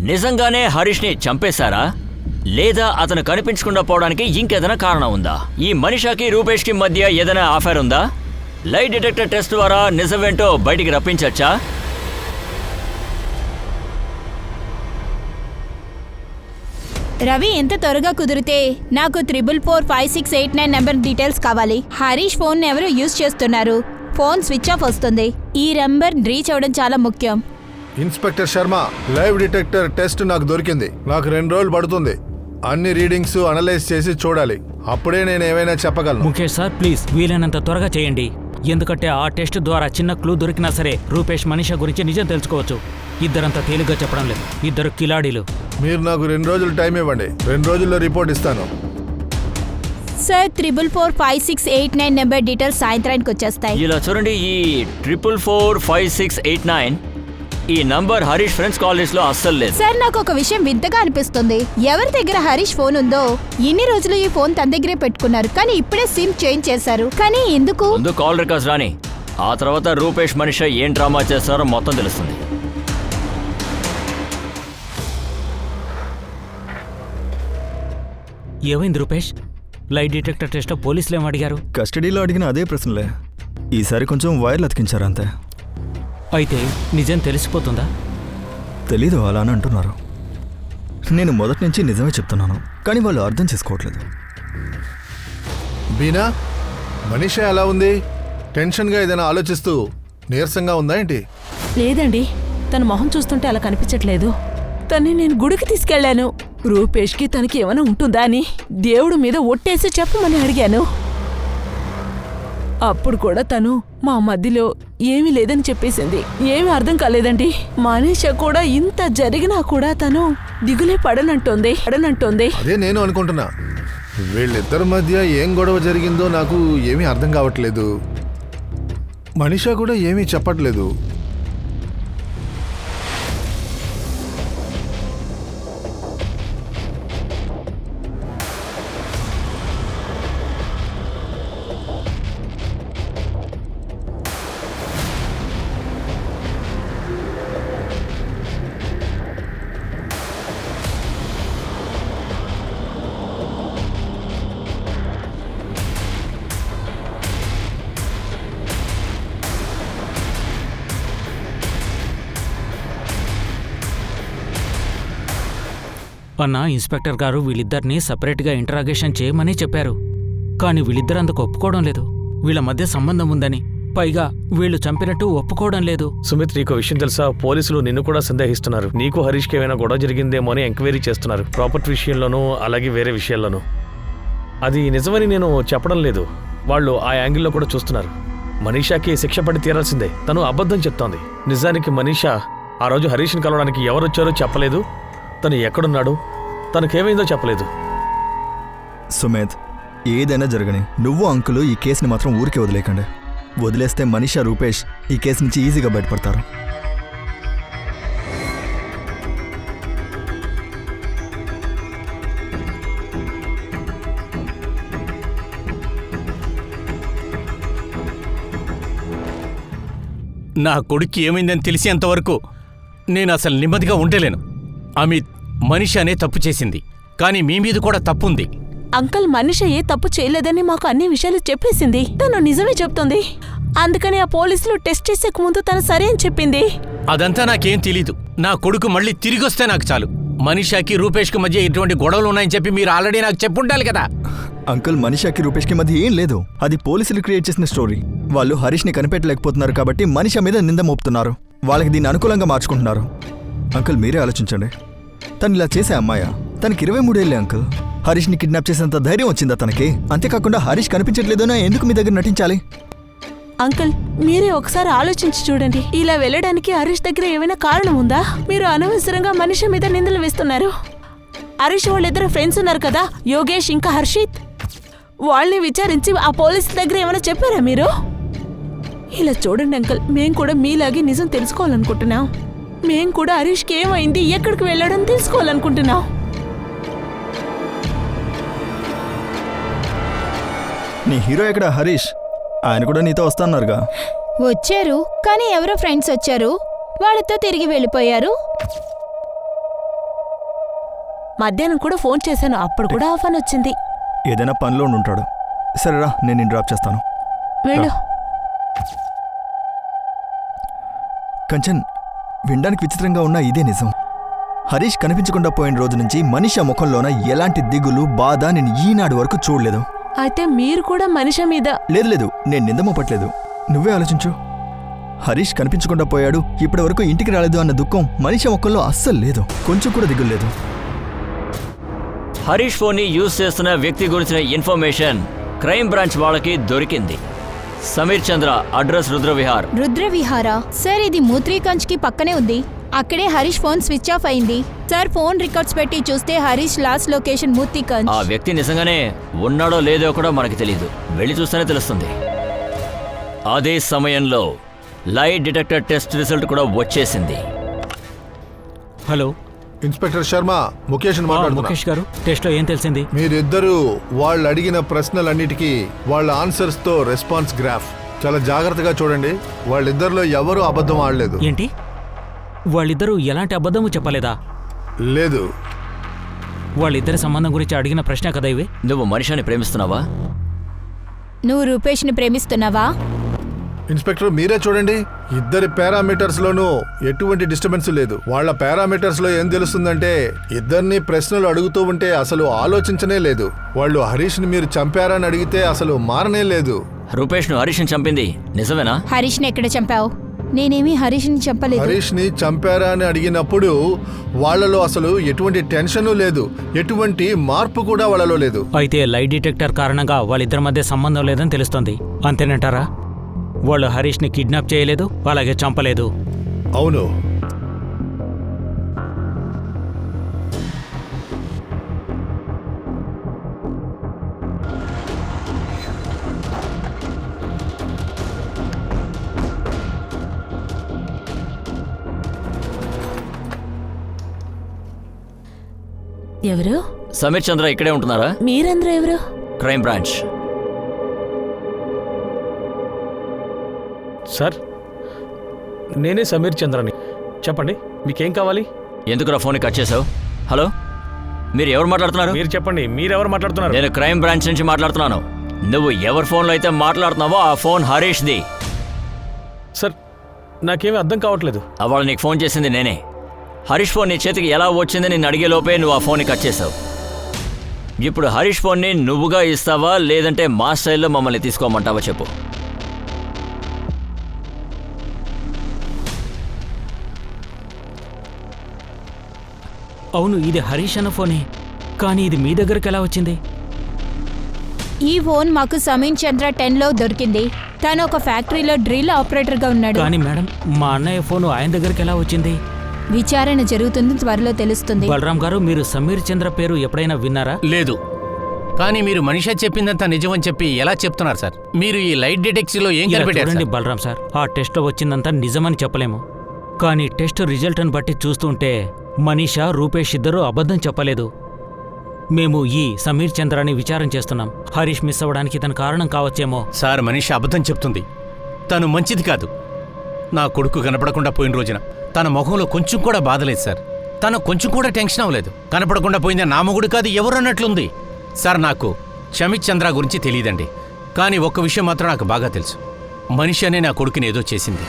నిజంగానే హరీష్ని చంపేశారా లేదా అతను కనిపించకుండా పోవడానికి ఇంకేదైనా కారణం ఉందా? ఈ మనీషాకి రూపేష్కి మధ్య ఏదైనా అఫైర్ ఉందా? లై డిటెక్టర్ టెస్ట్ ద్వారా నిజమేంటో బయటికి రప్పించచ్చా? రవి, ఎంత త్వరగా కుదిరితే నాకు 444568 నెంబర్ డీటెయిల్స్ కావాలి. హరీష్ ఫోన్ ఎవరు యూజ్ చేస్తున్నారు? ఫోన్ స్విచ్ ఆఫ్ వస్తుంది. ఈ నెంబర్ రీచ్ అవ్వడం చాలా ముఖ్యం. Inspector Sharma, live detector test నాకు దొరికింది. నాకు 2 రోజులు పడుతుంది. అన్ని రీడింగ్స్ అనలైజ్ చేసి చూడాలి. అప్పుడే నేను ఏమైనా చెప్పగలను. ముఖేష్ సార్, ప్లీజ్ వీలైనంత త్వరగా చేయండి. ఎందుకంటే ఆ టెస్ట్ ద్వారా చిన్న క్లూ దొరికినా సరే రూపేష్ మనీషా గురించి నిజం తెలుసుకోవచ్చు. ఇద్దరంతా తేలిగ్గా చెప్పడం లేదు, ఇద్దరు కిలాడీలు. మీరు నాకు 2 రోజులు టైం ఇవ్వండి. 2 రోజుల్లో రిపోర్ట్ ఇస్తాను. సార్, 444568 నెంబర్ డీటెయిల్స్ సాయంత్రానికి వచ్చేస్తాయి. ఇలా చూడండి, ఈ 444689 ఈ నంబర్ హరీష్ ఫ్రెండ్స్ కాలేజ్ లో అస్సలు లేదు. సార్, నాకు ఒక విషయం వింతగా అనిపిస్తుంది. ఎవరి దగ్గర హరీష్ ఫోన్ ఉందో ఇన్ని రోజులు ఈ ఫోన్ తన దగ్గరే పెట్టుకున్నారు, కానీ ఇప్పుడే సిమ్ చేంజ్ చేశారు. కానీ ఎందుకు? ముందు కాల్ రికార్డ్స్ రాని, ఆ తర్వాత రూపేష్ మనీషా ఏం డ్రామా చేస్తారో మొత్తం తెలుస్తుంది. ఏమైంది రూపేష్? లై డిటెక్టర్ టెస్ట్ లో పోలీసులు ఏం అడిగారు? కస్టడీలో అడిగిన అదే ప్రశ్నలే. ఈసారి కొంచెం వైర్లు అతికించారు అంతే. అయితే నిజం తెలిసిపోతుందా? తెలీదు, అలా అని అంటున్నారు. నేను మొదటి నుంచి నిజమే చెప్తున్నాను, కానీ వాళ్ళు అర్థం చేసుకోవట్లేదు. బీనా, మనీషా ఎలా ఉంది? టెన్షన్గా ఏదైనా ఆలోచిస్తూ నీరసంగా ఉందా ఏంటి? లేదండి, తన మొహం చూస్తుంటే అలా కనిపించట్లేదు. తన్ని నేను గుడికి తీసుకెళ్లాను. రూపేష్కి తనకి ఏమైనా ఉంటుందా అని దేవుడి మీద ఒట్టేసి చెప్పమని అడిగాను. అప్పుడు కూడా తను మా మధ్యలో ఏమీ లేదని చెప్పేసింది. ఏమీ అర్థం కాలేదండి. మనీషా కూడా ఇంత జరిగినా కూడా తను దిగులే పడనంటోంది. అదే నేను అనుకుంటున్నా. వీళ్ళిద్దరి మధ్య ఏం గొడవ జరిగిందో నాకు ఏమీ అర్థం కావట్లేదు. మనీషా కూడా ఏమీ చెప్పట్లేదు. అన్నా, ఇన్స్పెక్టర్ గారు వీళ్ళిద్దరినీ సపరేట్గా ఇంటరాగేషన్ చేయమని చెప్పారు. కానీ వీళ్ళిద్దరు అందుకు ఒప్పుకోవడం లేదు. వీళ్ళ మధ్య సంబంధం ఉందని, పైగా వీళ్ళు చంపినట్టు ఒప్పుకోవడం లేదు. సుమిత్, నీకు విషయం తెలుసా? పోలీసులు నిన్ను కూడా సందేహిస్తున్నారు. నీకు హరీష్కి ఏమైనా గొడవ జరిగిందేమో అని ఎంక్వైరీ చేస్తున్నారు. ప్రాపర్టీ విషయంలోనూ అలాగే వేరే విషయాల్లోనూ. అది నిజమని నేను చెప్పడం లేదు, వాళ్ళు ఆ యాంగిల్లో కూడా చూస్తున్నారు. మనీషాకి శిక్ష పడి తీరాల్సిందే. తను అబద్ధం చెప్తోంది. నిజానికి మనీషా ఆ రోజు హరీష్ని కలవడానికి ఎవరొచ్చారో చెప్పలేదు. తను ఎక్కడున్నాడు, తనకేమైందో చెప్పలేదు. సుమేధ్, ఏదైనా జరగని నువ్వు అంకులు ఈ కేసుని మాత్రం ఊరికే వదిలేకండి. వదిలేస్తే మనీషా, రూపేష్ ఈ కేసు నుంచి ఈజీగా బయటపడతారు. నా కొడుక్కి ఏమైందని తెలిసేంతవరకు నేను అసలు నెమ్మదిగా ఉండలేను. అమిత్, మనీషానే తప్పు చేసింది, కానీ మీ మీద కూడా తప్పుంది. అంకల్, మనీషా ఏ తప్పు చేయలేదని మాకు అన్ని విషయాలు చెప్పేసింది. తను నిజమే చెప్తుంది. అందుకని ఆ పోలీసులు టెస్ట్ చేసేక ముందు తను సరే అని చెప్పింది. అదంతా నాకేం తెలీదు. నా కొడుకు మళ్ళీ తిరిగొస్తే నాకు చాలు. మనీషాకి రూపేష్కి మధ్య ఎటువంటి గొడవలు ఉన్నాయని చెప్పి మీరు ఆల్రెడీ నాకు చెప్పుండాలి కదా. అంకుల్, మనీషాకి రూపేష్కి మధ్య ఏం లేదు. అది పోలీసులు క్రియేట్ చేసిన స్టోరీ. వాళ్ళు హరీష్ని కనిపెట్టలేకపోతున్నారు కాబట్టి మనీషా మీద నింద మోపుతున్నారు. వాళ్ళకి దీన్ని అనుకూలంగా మార్చుకుంటున్నారు. అంకుల్, మీరే ఆలోచించండి. తను ఇలా చేసే అమ్మాయా? తనకి 23 ఏళ్ళే అంకుల్. హరీష్ని కిడ్నాప్ చేసేంత ధైర్యం వచ్చిందా తనకి? అంతేకాకుండా హరీష్ కనిపించట్లేదోనా ఎందుకు మీ దగ్గర నటించాలి? అంకుల్, మీరే ఒకసారి ఆలోచించి చూడండి. ఇలా వెళ్ళడానికి హరీష్ దగ్గర ఏమైనా కారణం ఉందా? మీరు అనవసరంగా మనీషా మీద నిందలు వేస్తున్నారు. హరీష్ వాళ్ళిద్దరు ఫ్రెండ్స్ ఉన్నారు కదా, యోగేష్ ఇంకా హర్షిత్. వాళ్ళని విచారించి ఆ పోలీసుల దగ్గర ఏమైనా చెప్పారా మీరు? ఇలా చూడండి అంకుల్, మేం కూడా మీలాగే నిజం తెలుసుకోవాలనుకుంటున్నాం. మేం కూడా హరీష్కి ఏమైంది, ఎక్కడికి వెళ్ళాడని తెలుసుకోవాలనుకుంటున్నాం. నీ హీరో ఎక్కడ హరీష్? ఆయన కూడా నీతో వస్తాన్నారుగా. వచ్చారు, కానీ ఎవరో ఫ్రెండ్స్ వచ్చారు, వాళ్ళతో తిరిగి వెళ్ళిపోయారు. మధ్యాహ్నం కూడా ఫోన్ చేశాను, అప్పుడు కూడా ఆఫ్ అని వచ్చింది. ఏదైనా పనిలో ఉంటాడు. సరేరా, నేను నిన్ను డ్రాప్ చేస్తాను. వెళ్ళు. కంచన్, వినడానికి విచిత్రంగా ఉన్న ఇదే నిజం. హరీష్ కనిపించకుండా పోయిన రోజు నుంచి మనిషి ముఖంలోన ఎలాంటి దిగులు, బాధ నేను ఈనాడు వరకు చూడలేదు. అయితే మీరు కూడా మనిషి మీద... లేదు, నేను నిందమోపట్లేదు. నువ్వే ఆలోచించు. హరీష్ కనిపించకుండా పోయాడు, ఇప్పటి వరకు ఇంటికి రాలేదు అన్న దుఃఖం మనిషి ముఖంలో అస్సలు లేదు. కొంచెం కూడా దిగులు లేదు. హరీష్ ఫోన్ని యూజ్ చేస్తున్న వ్యక్తి గురించిన ఇన్ఫర్మేషన్ క్రైమ్ బ్రాంచ్ వాళ్ళకి దొరికింది. సమీర్ చంద్ర, అడ్రస్ రుద్రవిహార్. రుద్రవిహారా? సార్, ఇది మూత్రీకంచ్ కి పక్కనే ఉంది. అక్కడే హరీష్ ఫోన్ స్విచ్ ఆఫ్ అయింది. సార్, ఫోన్ రికార్డ్స్ పెట్టి చూస్తే హరీష్ లాస్ట్ లొకేషన్ మూత్రీకంచ్. ఆ వ్యక్తి నిజంగానే ఉన్నాడో లేదో కూడా మనకి తెలియదు. వెళ్ళి చూస్తేనే తెలుస్తుంది. అదే సమయంలో లైట్ డిటెక్టర్ టెస్ట్ రిజల్ట్ కూడా వచ్చేసింది. హలో ఇన్స్పెక్టర్ శర్మ, ముఖేష్ మాట్లాడుతున్నా. ముఖేష్ గారు, టెస్ట్లో ఏం తెలిసింది? మీరిద్దరూ వాళ్ళు అడిగిన ప్రశ్నలన్నిటికీ వాళ్ళ ఆన్సర్స్ తో రెస్పాన్స్ గ్రాఫ్ చాలా జాగ్రత్తగా చూడండి. వాళ్ళిద్దరిలో ఎవరు అబద్ధం ఆడలేదు. ఏంటి? వాళ్ళిద్దరూ ఎలాంటి అబద్ధము చెప్పలేదా? లేదు. వాళ్ళిద్దరి సంబంధం గురించి అడిగిన ప్రశ్న కదా ఇవి. నువ్వు మనిషిని ప్రేమిస్తున్నావా? నువ్వు రూపేష్ని ప్రేమిస్తున్నావా? ఇన్స్పెక్టర్, మీరే చూడండి. ఇద్దరి పారామీటర్స్ లోనూ ఎటువంటి డిస్టర్బెన్స్ లేదు. వాళ్ళ పారామీటర్స్ లో ఏం తెలుస్తుందంటే ఇద్దరిని ప్రశ్నలు అడుగుతూ ఉంటే అసలు ఆలోచించనే లేదు. వాళ్ళు హరీష్ ని మీరు చంపారని అడిగితే అసలు మారనే లేదు. రూపేష్ ను హరీష్ ని చంపింది నిజమేనా? హరీష్ని ఎక్కడ చంపావు? నేనేమి హరీష్ని చంపలేదు. హరీష్ ని చంపారా అని అడిగినప్పుడు వాళ్ళలో అసలు ఎటువంటి టెన్షన్ లేదు, ఎటువంటి మార్పు కూడా వాళ్ళలో లేదు. అయితే లైట్ డిటెక్టర్ కారణంగా వాళ్ళిద్దరి మధ్య సంబంధం లేదని తెలుస్తుంది. అంతేనంటారా? వాళ్ళు హరీష్ని కిడ్నాప్ చేయలేదు, అలాగే చంపలేదు. అవును. ఎవరు? సమీర్ చంద్ర ఇక్కడే ఉంటున్నారా? మీరందరూ ఎవరు? Crime branch. సార్, నేనే సమీర్ చంద్రని. చెప్పండి, మీకేం కావాలి? ఎందుకురా ఫోన్ కట్ చేసావు? హలో, మీరు ఎవరు మాట్లాడుతున్నారు? మీరు చెప్పండి, మీరెవరు మాట్లాడుతున్నారు? నేను క్రైమ్ బ్రాంచ్ నుంచి మాట్లాడుతున్నాను. నువ్వు ఎవరి ఫోన్లో అయితే మాట్లాడుతున్నావో ఆ ఫోన్ హరీష్ది. సార్, నాకేమీ అర్థం కావట్లేదు. అవాళ నీకు ఫోన్ చేసింది నేనే. హరీష్ ఫోన్ నీ చేతికి ఎలా వచ్చింది నేను అడిగే లోపే నువ్వు ఆ ఫోన్ని కట్ చేసావు. ఇప్పుడు హరీష్ ఫోన్ని నువ్వుగా ఇస్తావా లేదంటే మా స్టైల్లో మమ్మల్ని తీసుకోమంటావా చెప్పు. అవును, ఇది హరీష్ అన్న ఫోనే. కానీ ఇది మీ దగ్గరికి ఎలా వచ్చింది? ఈ ఫోన్ మాకు సమీర్ చంద్ర 10లో దొరికింది. తను ఒక ఫ్యాక్టరీలో డ్రిల్ ఆపరేటర్గా ఉన్నాడు. కానీ మేడం, మా అన్నయ్య ఫోను ఆయన దగ్గరికి ఎలా వచ్చింది? విచారణ జరుగుతుంది, త్వరలో తెలుస్తుంది. బలరాం గారు, మీరు సమీర్ చంద్ర పేరు ఎప్పుడైనా విన్నారా? లేదు. కానీ మీరు మనిషి చెప్పిందంతా నిజమని చెప్పి ఎలా చెప్తున్నారు సార్? మీరు ఈ లైట్ డిటెక్టివ్లో ఏం ఇలా కనిపెట్టారు చూడండి సార్? బలరాం సార్, ఆ టెస్ట్లో వచ్చిందంతా నిజమని చెప్పలేము. కానీ టెస్ట్ రిజల్ట్ని బట్టి చూస్తుంటే మనీషా, రూపేష్ ఇద్దరూ అబద్ధం చెప్పలేదు. మేము ఈ సమీర్ చంద్రాని విచారం చేస్తున్నాం. హరీష్ మిస్ అవ్వడానికి తన కారణం కావచ్చేమో. సార్, మనిషి అబద్ధం చెప్తుంది. తను మంచిది కాదు. నా కొడుకు కనపడకుండా పోయిన రోజున తన ముఖంలో కొంచెం కూడా బాధలేదు సార్. తను కొంచెం కూడా టెన్షన్ అవ్వలేదు. కనపడకుండా పోయిందే నా మొగుడు కాదు ఎవరు అన్నట్లుంది. సార్, నాకు సమీర్ చంద్ర గురించి తెలియదండి. కానీ ఒక్క విషయం మాత్రం నాకు బాగా తెలుసు. మనిషి అనే నా కొడుకుని ఏదో చేసింది.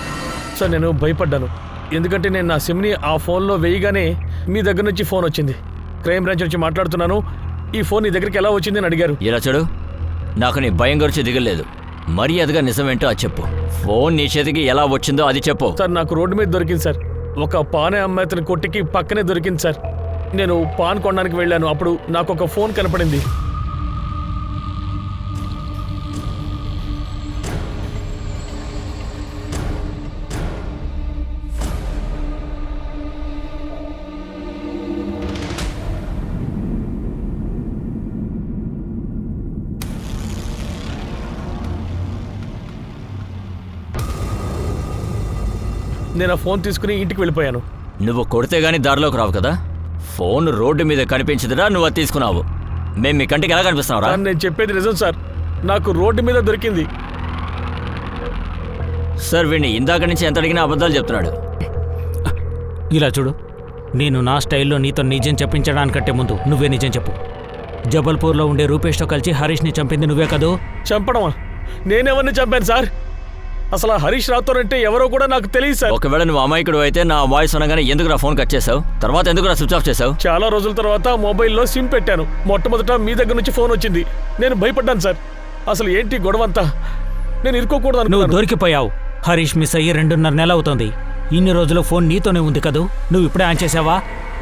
సార్, నేను భయపడ్డాను. ఎందుకంటే నేను నా సిమ్ని ఆ ఫోన్లో వేయగానే మీ దగ్గర నుంచి ఫోన్ వచ్చింది. క్రైమ్ బ్రాంచ్ నుంచి మాట్లాడుతున్నాను, ఈ ఫోన్ నీ దగ్గరికి ఎలా వచ్చింది అని అడిగారు. ఇలా చూడు, నాకు నీ భయం గురించి దిగలేదు. మర్యాదగా నిజమేంటో అది చెప్పు. ఫోన్ నీ చేతికి ఎలా వచ్చిందో అది చెప్పు. సార్, నాకు రోడ్డు మీద దొరికింది సార్. ఒక పానే అమ్మాయి అతని కొట్టికి పక్కనే దొరికింది సార్. నేను పాన్ కొనడానికి వెళ్ళాను. అప్పుడు నాకు ఒక ఫోన్ కనపడింది. నేను ఆ ఫోన్ తీసుకుని ఇంటికి వెళ్ళిపోయాను. నువ్వు కొడితే గానీ దారిలోకి రావు కదా. ఫోన్ రోడ్డు మీద కనిపించదురా, నువ్వు అది తీసుకున్నావు. మేము మీ కంటికి ఎలా కనిపిస్తున్నావురా? సార్, నేను చెప్పేది నిజం సార్. నాకు రోడ్డు మీద దొరికింది. సార్, వీడిని ఇందాక నుంచి ఎంత అడిగినా అబద్ధాలు చెప్తున్నాడు. ఇలా చూడు, నేను నా స్టైల్లో నీతో నిజం చెప్పించడానికంటే ముందు నువ్వే నిజం చెప్పు. జబల్పూర్లో ఉండే రూపేష్తో కలిసి హరీష్ని చంపింది నువ్వే కదూ? చంపడమా? నేనెవరిని చంపాను సార్? అసలు ఆ హరీష్ రాథోర్ అంటే ఎవరో కూడా నాకు తెలియదు సార్. ఒకవేళ నువ్వు అమాయకుడు అయితే నా వాయిస్ అనగానే ఎందుకు నా ఫోన్ కట్ చేసావు? తర్వాత ఎందుకు నా స్విచ్ ఆఫ్ చేసావు? చాలా రోజుల తర్వాత మొబైల్లో సిమ్ పెట్టాను. మొట్టమొదట మీ దగ్గర నుంచి ఫోన్ వచ్చింది. నేను భయపడ్డాను సార్. అసలు ఏంటి గొడవంతా? నేను ఇరుక్కోకూడదు నువ్వు అనుకున్నాను. దొరికిపోయావు. హరీష్ మిస్ అయ్యి 2.5 నెల అవుతోంది. ఇన్ని రోజులు ఫోన్ నీతోనే ఉంది కదూ? నువ్వు ఇప్పుడే ఆన్ చేసావా?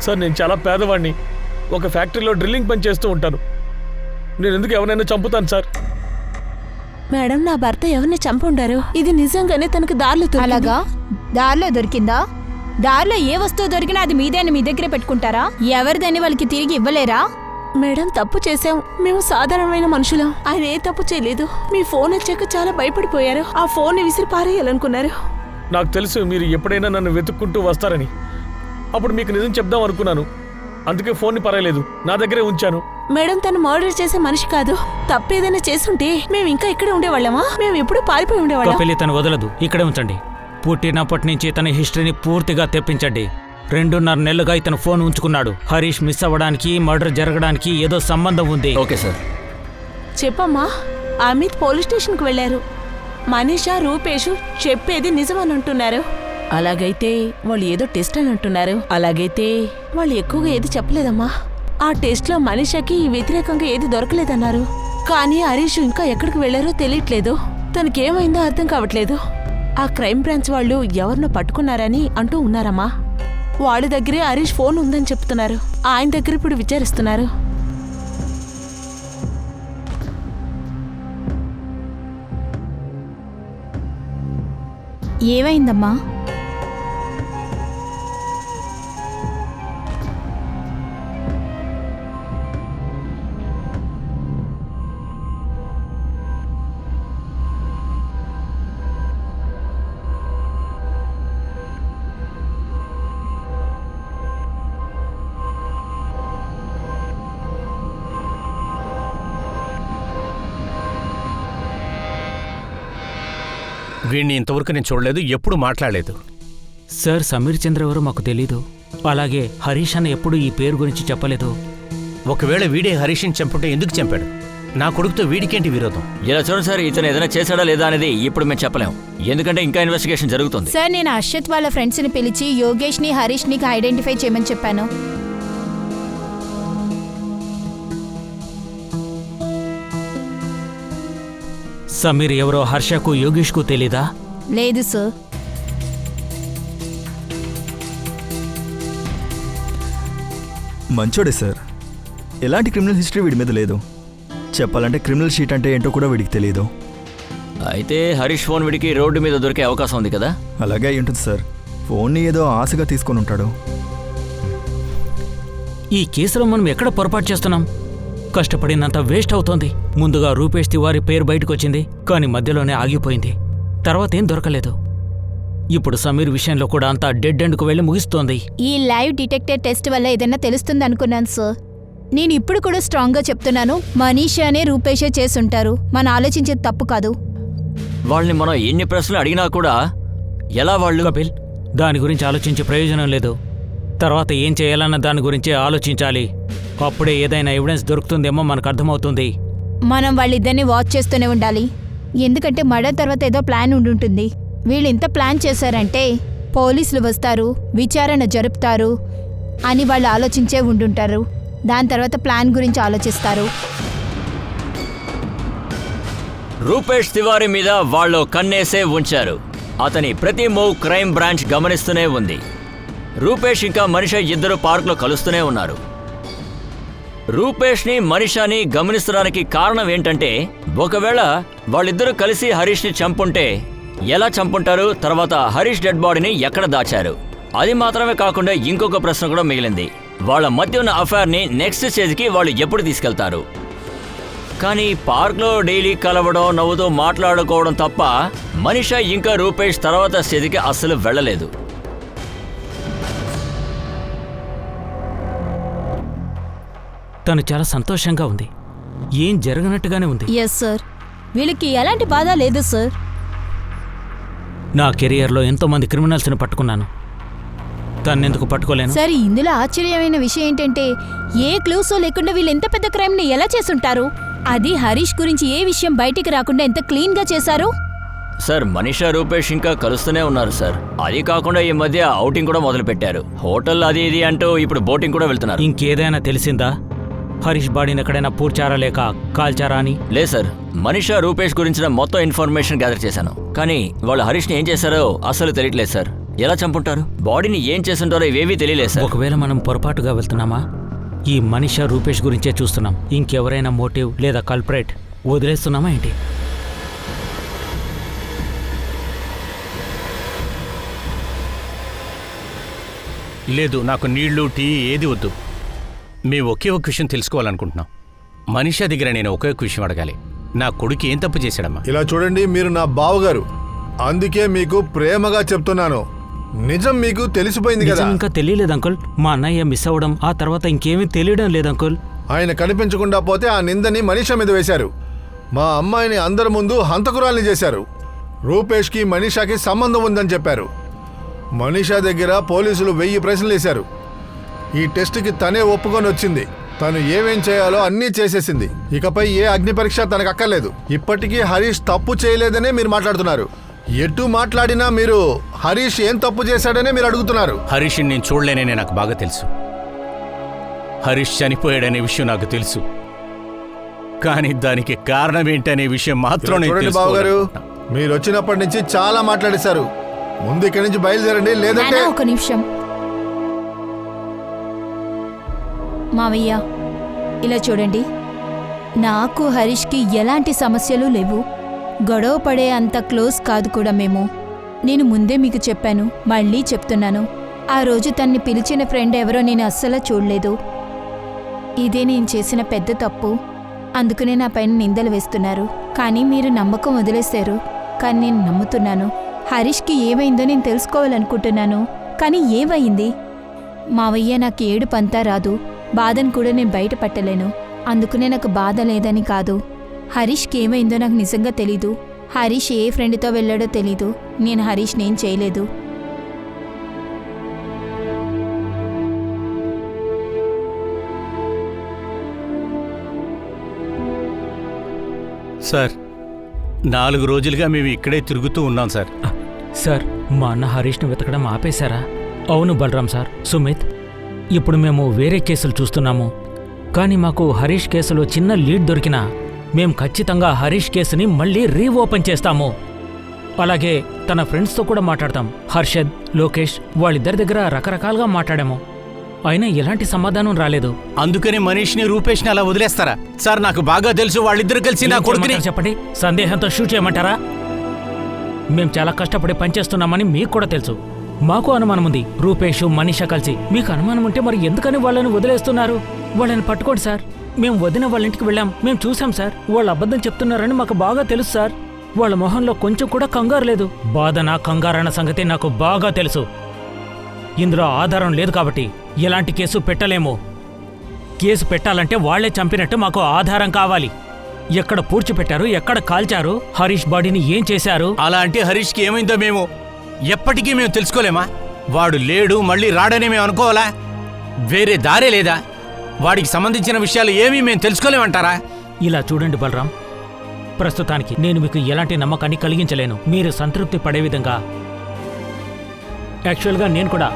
సార్ నేను చాలా పేదవాడిని. ఒక ఫ్యాక్టరీలో డ్రిల్లింగ్ పని చేస్తూ ఉంటాను. నేను ఎందుకు ఎవరైనా చంపుతాను సార్? మేడం, నా భర్త ఎవరిని చంపుండారు? ఇది నిజంగానే తనకు దారులు దొరికింది. అలాగా? దారిలో దొరికిందా? దారిలో ఏ వస్తువు దొరికినా అది మీదే అని మీ దగ్గరే పెట్టుకుంటారా? ఎవరిదని వాళ్ళకి తిరిగి ఇవ్వలేరా? మేడం, తప్పు చేశాం. మేము సాధారణమైన మనుషులం. ఆయన ఏ తప్పు చేయలేదు. మీ ఫోన్ వచ్చాక చాలా భయపడిపోయారు. ఆ ఫోన్ విసిరి పారేయాలనుకున్నారు. నాకు తెలుసు మీరు ఎప్పుడైనా నన్ను వెతుక్కుంటూ వస్తారని. అప్పుడు మీకు నిజం చెప్దాం అనుకున్నాను. అందుకే ఫోన్ని పర్వాలేదు, నా దగ్గరే ఉంచాను. మేడం, తను మర్డర్ చేసే మనిషి కాదు. తప్పేదైనా చేసుంటే మేము ఇంకా ఇక్కడే ఉండేవాళ్ళమా? మేము ఎప్పుడు పారిపోయి ఉండేవాళ్ళం. కపిలి తను వదలదు. ఇక్కడే ఉంచండి. పుట్టినప్పటి నుంచి తన హిస్టరీని పూర్తిగా తెప్పించండి. 2.5 నెలలుగా ఇతను ఫోన్ ఉంచుకున్నాడు. హరీష్ మిస్ అవ్వడానికి, మర్డర్ జరగడానికి ఏదో సంబంధం ఉంది. Okay sir. చెప్పమ్మా. అమిత్ పోలీస్ స్టేషన్కి వెళ్ళారు. మనీషా, రూపేష్ చెప్పేది నిజమని అంటున్నారు. అలాగైతే వాళ్ళు ఏదో టెస్ట్ అని అంటున్నారు. అలాగైతే వాళ్ళు ఎక్కువగా ఏది చెప్పలేదమ్మా. ఆ టెస్ట్లో మనీషాకి వ్యతిరేకంగా ఏది దొరకలేదన్నారు. కానీ హరీష్ ఇంకా ఎక్కడికి వెళ్లారో తెలియట్లేదు. తనకేమైందో అర్థం కావట్లేదు. ఆ క్రైమ్ బ్రాంచ్ వాళ్ళు ఎవరినో పట్టుకున్నారని అంటూ ఉన్నారమ్మా. వాళ్ళ దగ్గరే హరీష్ ఫోన్ ఉందని చెప్తున్నారు. ఆయన దగ్గర ఇప్పుడు విచారిస్తున్నారు. ఏమైందమ్మా? వీడిని ఇంతవరకు నేను చూడలేదు, ఎప్పుడు మాట్లాడలేదు. సార్, సమీర్ చంద్ర ఎవరో మాకు తెలీదు. అలాగే హరీష్ అన్న ఎప్పుడు ఈ పేరు గురించి చెప్పలేదు. ఒకవేళ వీడే హరీష్ని చంపుంటే ఎందుకు చంపాడు? నా కొడుకుతో వీడికేంటి విరోధం? ఇలా చూడండి సార్, ఇతను ఏదైనా చేశాడా లేదా అనేది ఇప్పుడు మేము చెప్పలేం. ఎందుకంటే ఇంకా ఇన్వెస్టిగేషన్ జరుగుతుంది. సార్, నేను అర్షత్ వాళ్ళ ఫ్రెండ్స్ని పిలిచి యోగేష్ని, హరీష్ని ఐడెంటిఫై చేయమని చెప్పాను. సమీర్ ఎవరో హర్షకు, యోగేష్కు తెలీదా? లేదు సార్. మంచోడే సార్. ఎలాంటి క్రిమినల్ హిస్టరీ వీడి మీద లేదు. చెప్పాలంటే క్రిమినల్ షీట్ అంటే ఏంటో కూడా వీడికి తెలియదు. అయితే హరీష్ ఫోన్ వీడికి రోడ్డు మీద దొరికే అవకాశం ఉంది కదా? అలాగే అయి ఉంటుంది సార్. ఫోన్ని ఏదో ఆశగా తీసుకొని ఉంటాడు. ఈ కేసులో మనం ఎక్కడ పొరపాటు చేస్తున్నాం? కష్టపడినంత వేస్ట్ అవుతోంది. ముందుగా రూపేష్ తివారీ పేరు బయటకు వచ్చింది, కానీ మధ్యలోనే ఆగిపోయింది. తర్వాత ఏం దొరకలేదు. ఇప్పుడు సమీర్ విషయంలో కూడా అంతా డెడ్ ఎండ్కు వెళ్ళి ముగిస్తోంది. ఈ లైవ్ డిటెక్టర్ టెస్ట్ వల్ల ఏదైనా తెలుస్తుంది అనుకున్నాను సార్. నేను ఇప్పుడు కూడా స్ట్రాంగ్గా చెప్తున్నాను, మనీషానే రూపేషే చేసుంటారు. మనం ఆలోచించేది తప్పు కాదు. వాళ్ళని మనం ఎన్ని ప్రశ్నలు అడిగినా కూడా ఎలా వాళ్ళు? కపిల్, దాని గురించి ఆలోచించే ప్రయోజనం లేదు. తర్వాత ఏం చేయాలన్న దాని గురించే ఆలోచించాలి. అప్పుడే ఏదైనా ఎవిడెన్స్ దొరుకుతుందేమో మనకు అర్థమవుతుంది. మనం వాళ్ళిద్దరిని వాచ్ చేస్తూనే ఉండాలి. ఎందుకంటే మర్డర్ తర్వాత ఏదో ప్లాన్ ఉండుంటుంది. వీళ్ళు ఇంత ప్లాన్ చేశారంటే పోలీసులు వస్తారు, విచారణ జరుపుతారు అని వాళ్ళు ఆలోచించే ఉండుంటారు. దాని తర్వాత ప్లాన్ గురించి ఆలోచిస్తారు. రూపేష్ తివారీ మీద వాళ్ళు కన్నేసే ఉంచారు. అతని ప్రతి మూవ్ క్రైమ్ బ్రాంచ్ గమనిస్తూనే ఉంది. రూపేష్ ఇంకా మనీషా ఇద్దరు పార్కులో కలుస్తూనే ఉన్నారు. రూపేష్ని, మనీషాని గమనిస్తడానికి కారణం ఏంటంటే, ఒకవేళ వాళ్ళిద్దరూ కలిసి హరీష్ని చంపుంటే ఎలా చంపుంటారు, తర్వాత హరీష్ డెడ్ బాడీని ఎక్కడ దాచారు? అది మాత్రమే కాకుండా ఇంకొక ప్రశ్న కూడా మిగిలింది. వాళ్ళ మధ్య ఉన్న అఫైర్ని నెక్స్ట్ స్టేజ్కి వాళ్ళు ఎప్పుడు తీసుకెళ్తారు? కానీ పార్క్లో డైలీ కలవడం, నవ్వుతూ మాట్లాడుకోవడం తప్ప మనీషా ఇంకా రూపేష్ తర్వాత స్టేజ్కి అస్సలు వెళ్ళలేదు. తను చాలా సంతోషంగా ఉంది. ఏం జరగనట్టుగానే ఉంది. ఎస్ సార్, వీళ్ళకి ఎలాంటి బాధ లేదు సార్. నా కెరియర్లో ఎంతోమంది క్రిమినల్స్ని పట్టుకున్నాను. తన్నెందుకు పట్టుకోలేను? సార్ ఇందులో ఆశ్చర్యమైన విషయం ఏంటంటే ఏ క్లూస్ లేకుండా వీళ్ళు ఎంత పెద్ద క్రైమ్ ని ఎలా చేసుంటారు? అది హరీష్ గురించి ఏ విషయం బయటికి రాకుండా ఎంత క్లీన్ గా చేశారు. సార్ మనీషా రూపేష్ ఇంకా కలుస్తూనే ఉన్నారు సార్. అది కాకుండా ఈ మధ్య ఔటింగ్ కూడా మొదలు పెట్టారు. హోటల్ అది ఇది అంటూ ఇప్పుడు బోటింగ్ కూడా వెళ్తున్నారు. ఇంకేదైనా తెలిసిందా? హరీష్ బాడీని ఎక్కడైనా పూడ్చారా లేక కాల్చారా అని? లేదు సార్, మనీషా రూపేష్ గురించిన మొత్తం ఇన్ఫర్మేషన్ గ్యాదర్ చేశాను. కానీ వాళ్ళు హరీష్ని ఏం చేశారో అసలు తెలియట్లేదు సార్. ఎలా చంపుంటారు? బాడీని ఏం చేస్తుంటారో ఇవేవీ తెలియలేదు సార్. ఒకవేళ మనం పొరపాటుగా వెళ్తున్నామా? ఈ మనీషా రూపేష్ గురించే చూస్తున్నాం. ఇంకెవరైనా మోటివ్ లేదా కల్పరేట్ వదిలేస్తున్నామా ఏంటి? లేదు, నాకు నీళ్లు టీ ఏది వద్దు. మేము ఒకే ఒక విషయం తెలుసుకోవాలనుకుంటున్నాం. మనీషా దగ్గర నేను ఒకే ఒక విషయం అడగాలి. నా కొడుకు ఏం తప్పు చేశాడమ్మా? ఇలా చూడండి, మీరు నా బావగారు, అందుకే మీకు ప్రేమగా చెప్తున్నాను. నిజం మీకు తెలిసిపోయింది కదా. నిజం ఇంకా తెలియలేదు అంకుల్. మా అన్నయ్య మిస్ అవ్వడం, ఆ తర్వాత ఇంకేమీ తెలియడం లేదు అంకుల్. ఆయన కనిపించకుండా పోతే ఆ నిందని మనీషా మీద వేశారు. మా అమ్మాయిని అందరి ముందు హంతకురాల్ని చేశారు. రూపేష్కి మనీషాకి సంబంధం ఉందని చెప్పారు. మనీషా దగ్గర పోలీసులు 1000 ప్రశ్నలు వేశారు. ఈ టెస్ట్కి తనే ఒప్పుకొని వచ్చింది. తను ఏమేం చేయాలో అన్నీ చేసేసింది. ఇకపై ఏ అగ్ని పరీక్ష తనకు అక్కర్లేదు. ఇప్పటికీ హరీష్ తప్పు చేయలేదనే మీరు మాట్లాడుతున్నారు. ఎటు మాట్లాడినా మీరు హరీష్ ఏం తప్పు చేశాడనే మీరు అడుగుతున్నారు. హరీష్ని నేను చూడలేనని నాకు బాగా తెలుసు. హరీష్ చనిపోయాడనే విషయం నాకు తెలుసు. కానీ దానికి కారణం ఏంటనే విషయం మాత్రం నేను చూడండి బావగారు, మీరు వచ్చినప్పటి నుంచి చాలా మాట్లాడేశారు. ముందు ఇక్కడి నుంచి బయలుదేరండి, లేదంటే నాన్న, ఒక నిమిషం. మావయ్య, ఇలా చూడండి, నాకు హరీష్కి ఎలాంటి సమస్యలు లేవు. గొడవ పడే అంత క్లోజ్ కాదు కూడా మేము. నేను ముందే మీకు చెప్పాను, మళ్ళీ చెప్తున్నాను. ఆ రోజు తన్ని పిలిచిన ఫ్రెండ్ ఎవరో నేను అస్సలు చూడలేదు. ఇదే నేను చేసిన పెద్ద తప్పు. అందుకనే నా పైన నిందలు వేస్తున్నారు. కానీ మీరు నమ్మకం వదిలేశారు. కానీ నేను నమ్ముతున్నాను. హరీష్కి ఏమైందో నేను తెలుసుకోవాలనుకుంటున్నాను. కానీ ఏమైంది? మావయ్య, నాకు ఏడుపంతా రాదు. బాధను కూడా నేను బయట పట్టలేను. అందుకనే నాకు బాధ లేదని కాదు. హరీష్కి ఏమైందో నాకు నిజంగా తెలీదు. హరీష్ ఏ ఫ్రెండ్తో వెళ్ళాడో తెలీదు. నేను హరీష్ని ఏం చేయలేదు. సార్, 4 రోజులుగా మేము ఇక్కడే తిరుగుతూ ఉన్నాం సార్. సార్, మా అన్న హరీష్ని వెతకడం ఆపేశారా? అవును బలరాం సార్, సుమిత్, ఇప్పుడు మేము వేరే కేసులు చూస్తున్నాము. కానీ మాకు హరీష్ కేసులో చిన్న లీడ్ దొరికినా మేం ఖచ్చితంగా హరీష్ కేసుని మళ్ళీ రీఓపెన్ చేస్తాము. అలాగే తన ఫ్రెండ్స్తో కూడా మాట్లాడతాం. హర్షద్, లోకేష్, వాళ్ళిద్దరి దగ్గర రకరకాలుగా మాట్లాడాము. అయినా ఎలాంటి సమాధానం రాలేదు. అందుకని మనీష్ని రూపేష్ని అలా వదిలేస్తారా? సార్, నాకు బాగా తెలుసు వాళ్ళిద్దరు కలిసి నా కొడుకుని. చెప్పండి, సందేహంతో షూట్ చేయమంటారా? మేం చాలా కష్టపడి పనిచేస్తున్నామని మీకు కూడా తెలుసు. మాకు అనుమానం ఉంది. రూపేష్, మనీషా కలిసి. మీకు అనుమానం ఉంటే మరి ఎందుకని వాళ్ళని వదిలేస్తున్నారు? వాళ్ళని పట్టుకోండి సార్. మేము వదిన వాళ్ళ ఇంటికి వెళ్ళాం, మేము చూసాం సార్. వాళ్ళు అబద్ధం చెప్తున్నారని మాకు బాగా తెలుసు సార్. వాళ్ళ మొహంలో కొంచెం కూడా కంగారు లేదు. బాధన కంగారన్న సంగతి నాకు బాగా తెలుసు. ఇందులో ఆధారం లేదు కాబట్టి ఎలాంటి కేసు పెట్టలేము. కేసు పెట్టాలంటే వాళ్లే చంపినట్టు మాకు ఆధారం కావాలి. ఎక్కడ పూడ్చిపెట్టారు, ఎక్కడ కాల్చారు, హరీష్ బాడీని ఏం చేశారు? అలా అంటే హరీష్కి ఏమైందో మేము ఎప్పటికీ మేము తెలుసుకోలేమా? వాడు లేడు, మళ్ళీ రాడని మేము అనుకోవాలా? వేరే దారే లేదా? వాడికి సంబంధించిన విషయాలు ఏమీ మేము తెలుసుకోలేమంటారా? ఇలా చూడండి బలరాం, ప్రస్తుతానికి నేను మీకు ఎలాంటి నమ్మకాన్ని కలిగించలేను. మీరు సంతృప్తి పడే విధంగా యాక్చువల్గా నేను కూడా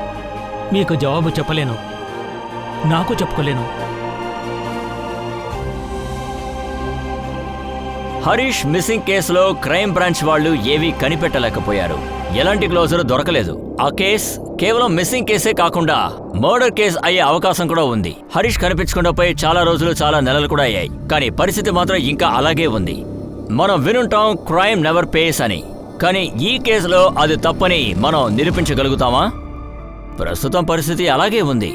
మీకు జవాబు చెప్పలేను, నాకు చెప్పుకోలేను. హరీష్ మిస్సింగ్ కేసులో క్రైమ్ బ్రాంచ్ వాళ్ళు ఏవీ కనిపెట్టలేకపోయారు. ఎలాంటి క్లోజర్ దొరకలేదు. ఆ కేస్ కేవలం మిస్సింగ్ కేసే కాకుండా మర్డర్ కేస్ అయ్యే అవకాశం కూడా ఉంది. హరీష్ కనిపించకుండా పోయి చాలా రోజులు, చాలా నెలలు కూడా అయ్యాయి. కానీ పరిస్థితి మాత్రం ఇంకా అలాగే ఉంది. మనం వినుంటాం క్రైమ్ నెవర్ పేస్ అని. కానీ ఈ కేసులో అది తప్పని మనం నిరూపించగలుగుతామా? ప్రస్తుతం పరిస్థితి అలాగే ఉంది.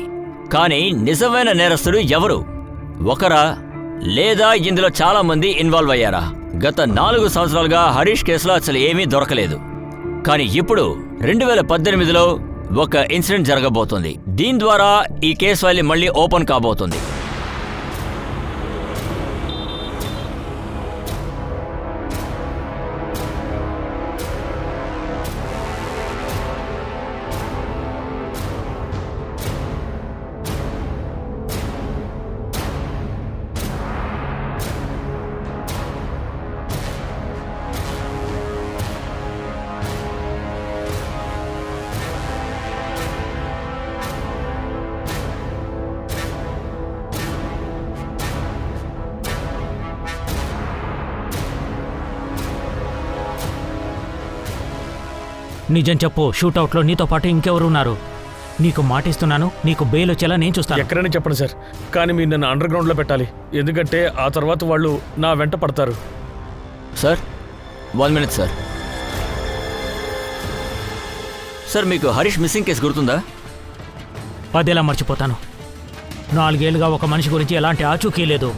కానీ నిజమైన నేరస్తుడు ఎవరు? ఒకరా లేదా ఇందులో చాలా మంది ఇన్వాల్వ్ అయ్యారా? గత 4 సంవత్సరాలుగా హరీష్ కేసులో అసలు ఏమీ దొరకలేదు. కానీ ఇప్పుడు 2018లో ఒక ఇన్సిడెంట్ జరగబోతుంది. దీని ద్వారా ఈ కేసు ఫైల్ మళ్ళీ ఓపెన్ కాబోతుంది. నిజం చెప్పు, షూటౌట్లో నీతో పాటు ఇంకెవరు ఉన్నారు? నీకు మాటిస్తున్నాను, నీకు బెయిల్ వచ్చేలా నేను చూస్తాను. ఎక్కడైనా చెప్పండి సార్, కానీ మీరు నన్ను అండర్ గ్రౌండ్లో పెట్టాలి. ఎందుకంటే ఆ తర్వాత వాళ్ళు నా వెంట పడతారు. Sir 1 minute sir. సార్ మీకు హరీష్ మిస్సింగ్ కేసు గుర్తుందా? అదెలా మర్చిపోతాను? 4 ఏళ్లుగా ఒక మనిషి గురించి ఎలాంటి ఆచూకీ లేదు.